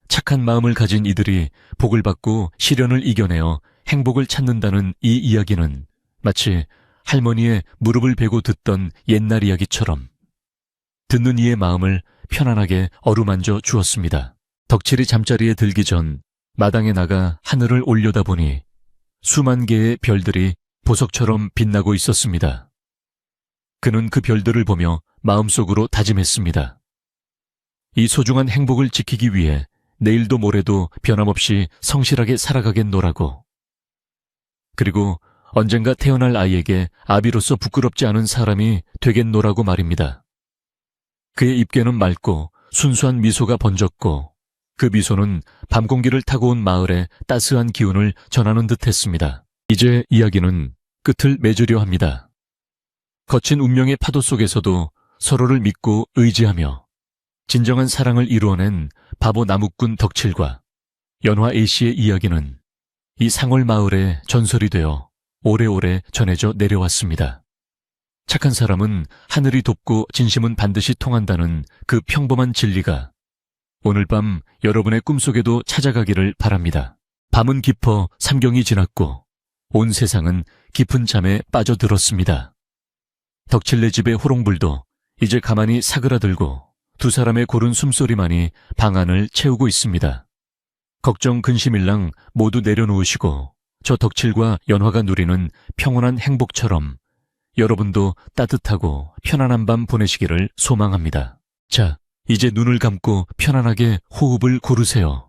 착한 마음을 가진 이들이 복을 받고 시련을 이겨내어 행복을 찾는다는 이 이야기는 마치 할머니의 무릎을 베고 듣던 옛날 이야기처럼 듣는 이의 마음을 편안하게 어루만져 주었습니다. 덕칠이 잠자리에 들기 전 마당에 나가 하늘을 올려다보니 수만 개의 별들이 보석처럼 빛나고 있었습니다. 그는 그 별들을 보며 마음속으로 다짐했습니다. 이 소중한 행복을 지키기 위해 내일도 모레도 변함없이 성실하게 살아가겠노라고. 그리고 언젠가 태어날 아이에게 아비로서 부끄럽지 않은 사람이 되겠노라고 말입니다. 그의 입계는 맑고 순수한 미소가 번졌고 그 미소는 밤 공기를 타고 온 마을에 따스한 기운을 전하는 듯했습니다. 이제 이야기는 끝을 맺으려 합니다. 거친 운명의 파도 속에서도 서로를 믿고 의지하며 진정한 사랑을 이루어낸 바보 나무꾼 덕칠과 연화 A씨의 이야기는 이 상월 마을의 전설이 되어 오래오래 전해져 내려왔습니다. 착한 사람은 하늘이 돕고 진심은 반드시 통한다는 그 평범한 진리가 오늘 밤 여러분의 꿈속에도 찾아가기를 바랍니다. 밤은 깊어 삼경이 지났고 온 세상은 깊은 잠에 빠져들었습니다. 덕칠네 집의 호롱불도 이제 가만히 사그라들고 두 사람의 고른 숨소리만이 방 안을 채우고 있습니다. 걱정 근심일랑 모두 내려놓으시고 저 덕칠과 연화가 누리는 평온한 행복처럼 여러분도 따뜻하고 편안한 밤 보내시기를 소망합니다. 자, 이제 눈을 감고 편안하게 호흡을 고르세요.